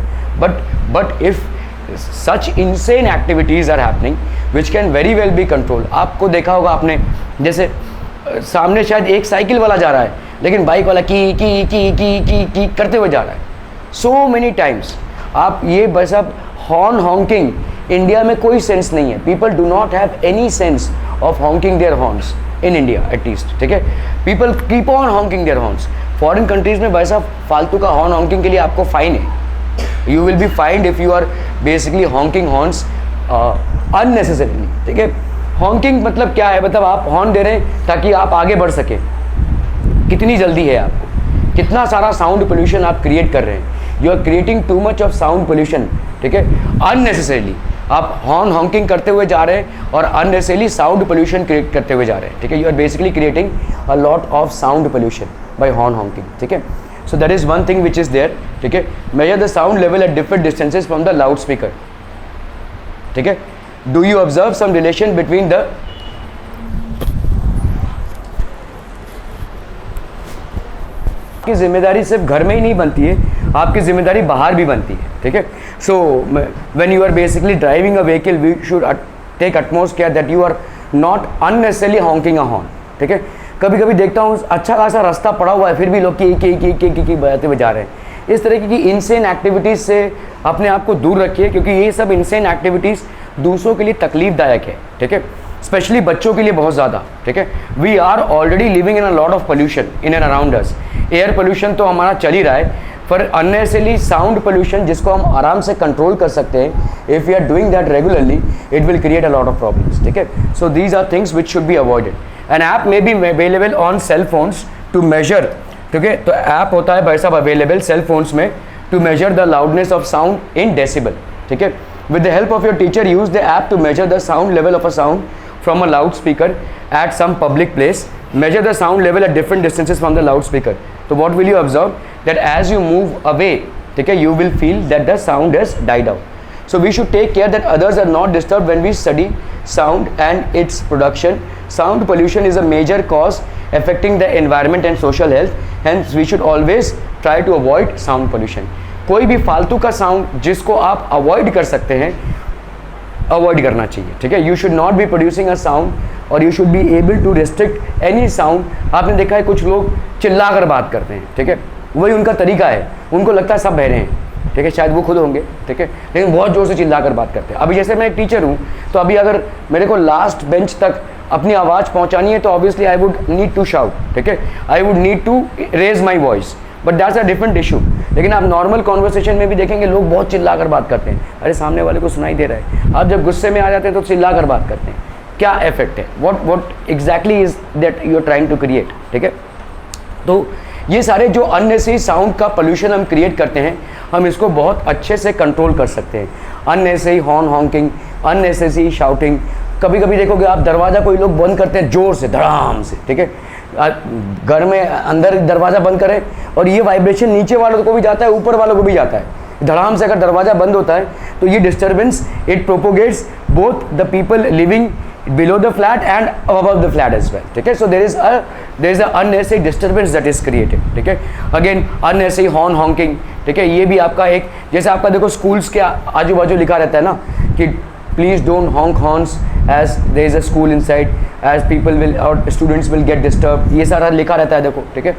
But if such insane activities are happening which can very well be controlled। आपको देखा होगा आपने, जैसे सामने शायद एक साइकिल वाला जा रहा है, लेकिन बाइक वाला की करते हुए जा रहा है, so many times। आप ये बस, अब हॉर्न हॉन्किंग इंडिया में कोई सेंस नहीं है, people do not have any sense of honking their horns in India at least, ठीक है। People keep on honking their horns. Foreign countries में भाई साहब फालतू का हॉर्न हॉन्किंग के लिए आपको फाइन है, you will be fined if you are basically honking horns unnecessarily, ठीक है। honking मतलब क्या है, मतलब आप हॉर्न दे रहे हैं ताकि आप आगे बढ़ सके। कितनी जल्दी है आपको, कितना सारा साउंड पोल्यूशन आप क्रिएट कर रहे हैं, you are creating too much of sound pollution, ठीक है, अननेसेसरीली। आप हॉर्न हॉन्किंग करते हुए जा रहे हैं और अननेसेसरीली साउंड पोल्यूशन क्रिएट करते हुए जा रहे हैं, ठीक है। You are basically creating a lot of sound pollution by horn honking, ठीक है। So that is one thing which is there, ठीक है। Measure the sound level at different distances from the loudspeaker, ठीक है। Do you observe some relation between the आपकी जिम्मेदारी सिर्फ घर में ही नहीं बनती है, आपकी जिम्मेदारी बाहर भी बनती है, ठीक है। So when you are basically driving a vehicle, we should take utmost care that you are not unnecessarily honking a horn, ठीक है। कभी कभी देखता हूँ अच्छा खासा रास्ता पड़ा हुआ है, फिर भी लोग की बजाते हुए जा रहे हैं। इस तरह की इनसेन एक्टिविटीज़ से अपने आप को दूर रखिए, क्योंकि ये सब इनसेन एक्टिविटीज़ दूसरों के लिए तकलीफदायक है, ठीक है, स्पेशली बच्चों के लिए बहुत ज़्यादा, ठीक है। We are already living in a lot of pollution in and around us. Air pollution तो हमारा चल ही रहा है, पर अननेसेसरली साउंड पोल्यूशन जिसको हम आराम से कंट्रोल कर सकते हैं, if we are doing that regularly, it will create a lot of problems, ठीक है। So these are things which should be avoided. An app may be available on cell phones to measure, ठीक है। तो ऐप होता है भाई साहब अवेलेबल सेल फोन्स में to measure the loudness of sound in decibel, ठीक है। With the help of your teacher, use the app to measure the sound level of a sound from a loudspeaker at some public place. Measure the sound level at different distances from the loudspeaker. So what will you observe? That as you move away, ठीक है, you will feel that the sound has died out. So we should take care that others are not disturbed when we study sound and its production. Sound pollution is a major cause affecting the environment and social health. Hence we should always try to avoid sound pollution. कोई भी फालतू का साउंड जिसको आप अवॉइड कर सकते हैं, अवॉइड करना चाहिए, ठीक है। You should not be producing a sound और you should be able to restrict any sound. आपने देखा है कुछ लोग चिल्ला कर बात करते हैं, ठीक है, वही उनका तरीका है, उनको लगता है सब बहरे हैं, ठीक है, शायद वो खुद होंगे, ठीक है, लेकिन बहुत ज़ोर से चिल्ला कर बात करते हैं। अभी जैसे मैं एक टीचर हूँ, तो अभी अगर मेरे को लास्ट बेंच तक अपनी आवाज़ पहुँचानी है तो obviously I would need to shout, ठीक है, I would need to raise my voice, but that's a different issue. लेकिन आप नॉर्मल कॉन्वर्सेशन में भी देखेंगे लोग बहुत चिल्ला कर बात करते हैं, अरे सामने वाले को सुनाई दे रहा है। आप जब गुस्से में आ जाते हैं तो चिल्ला कर बात करते हैं, क्या इफेक्ट है, what exactly is that you are trying to create, ठीक है। तो ये सारे जो अननेसेसरी साउंड का पोल्यूशन हम क्रिएट करते हैं, हम इसको बहुत अच्छे से कंट्रोल कर सकते हैं। Unnecessary horn honking, unnecessary shouting, कभी कभी देखोगे आप दरवाज़ा कोई लोग बंद करते हैं ज़ोर से, धड़ाम से, ठीक है, घर में अंदर दरवाज़ा बंद करें और ये वाइब्रेशन नीचे वालों को भी जाता है, ऊपर वालों को भी जाता है। धड़ाम से अगर दरवाज़ा बंद होता है तो ये disturbance it propagates both the people living below the flat and above the flat as well, ठीक है। So there is a unnecessary disturbance that is created, ठीक है। Again unnecessary horn honking, ठीक है, ये भी आपका एक, जैसे आपका देखो स्कूल्स के आजू बाजू लिखा रहता है ना कि please don't honk horns as there is a school inside as people will और स्टूडेंट्स विल गेट डिस्टर्ब, ये सारा लिखा रहता है देखो, ठीक है।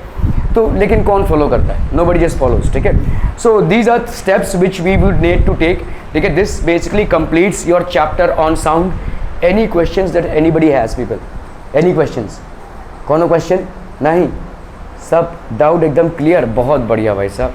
तो लेकिन कौन फॉलो करता है, नोबडी जस्ट फॉलोज, ठीक है। So these are steps which we would need to take, ठीक है। This basically completes your chapter on sound. Any questions that anybody has, people? Any questions? कोनो क्वेश्चन नहीं, सब डाउट एकदम क्लियर, बहुत बढ़िया भाई साहब।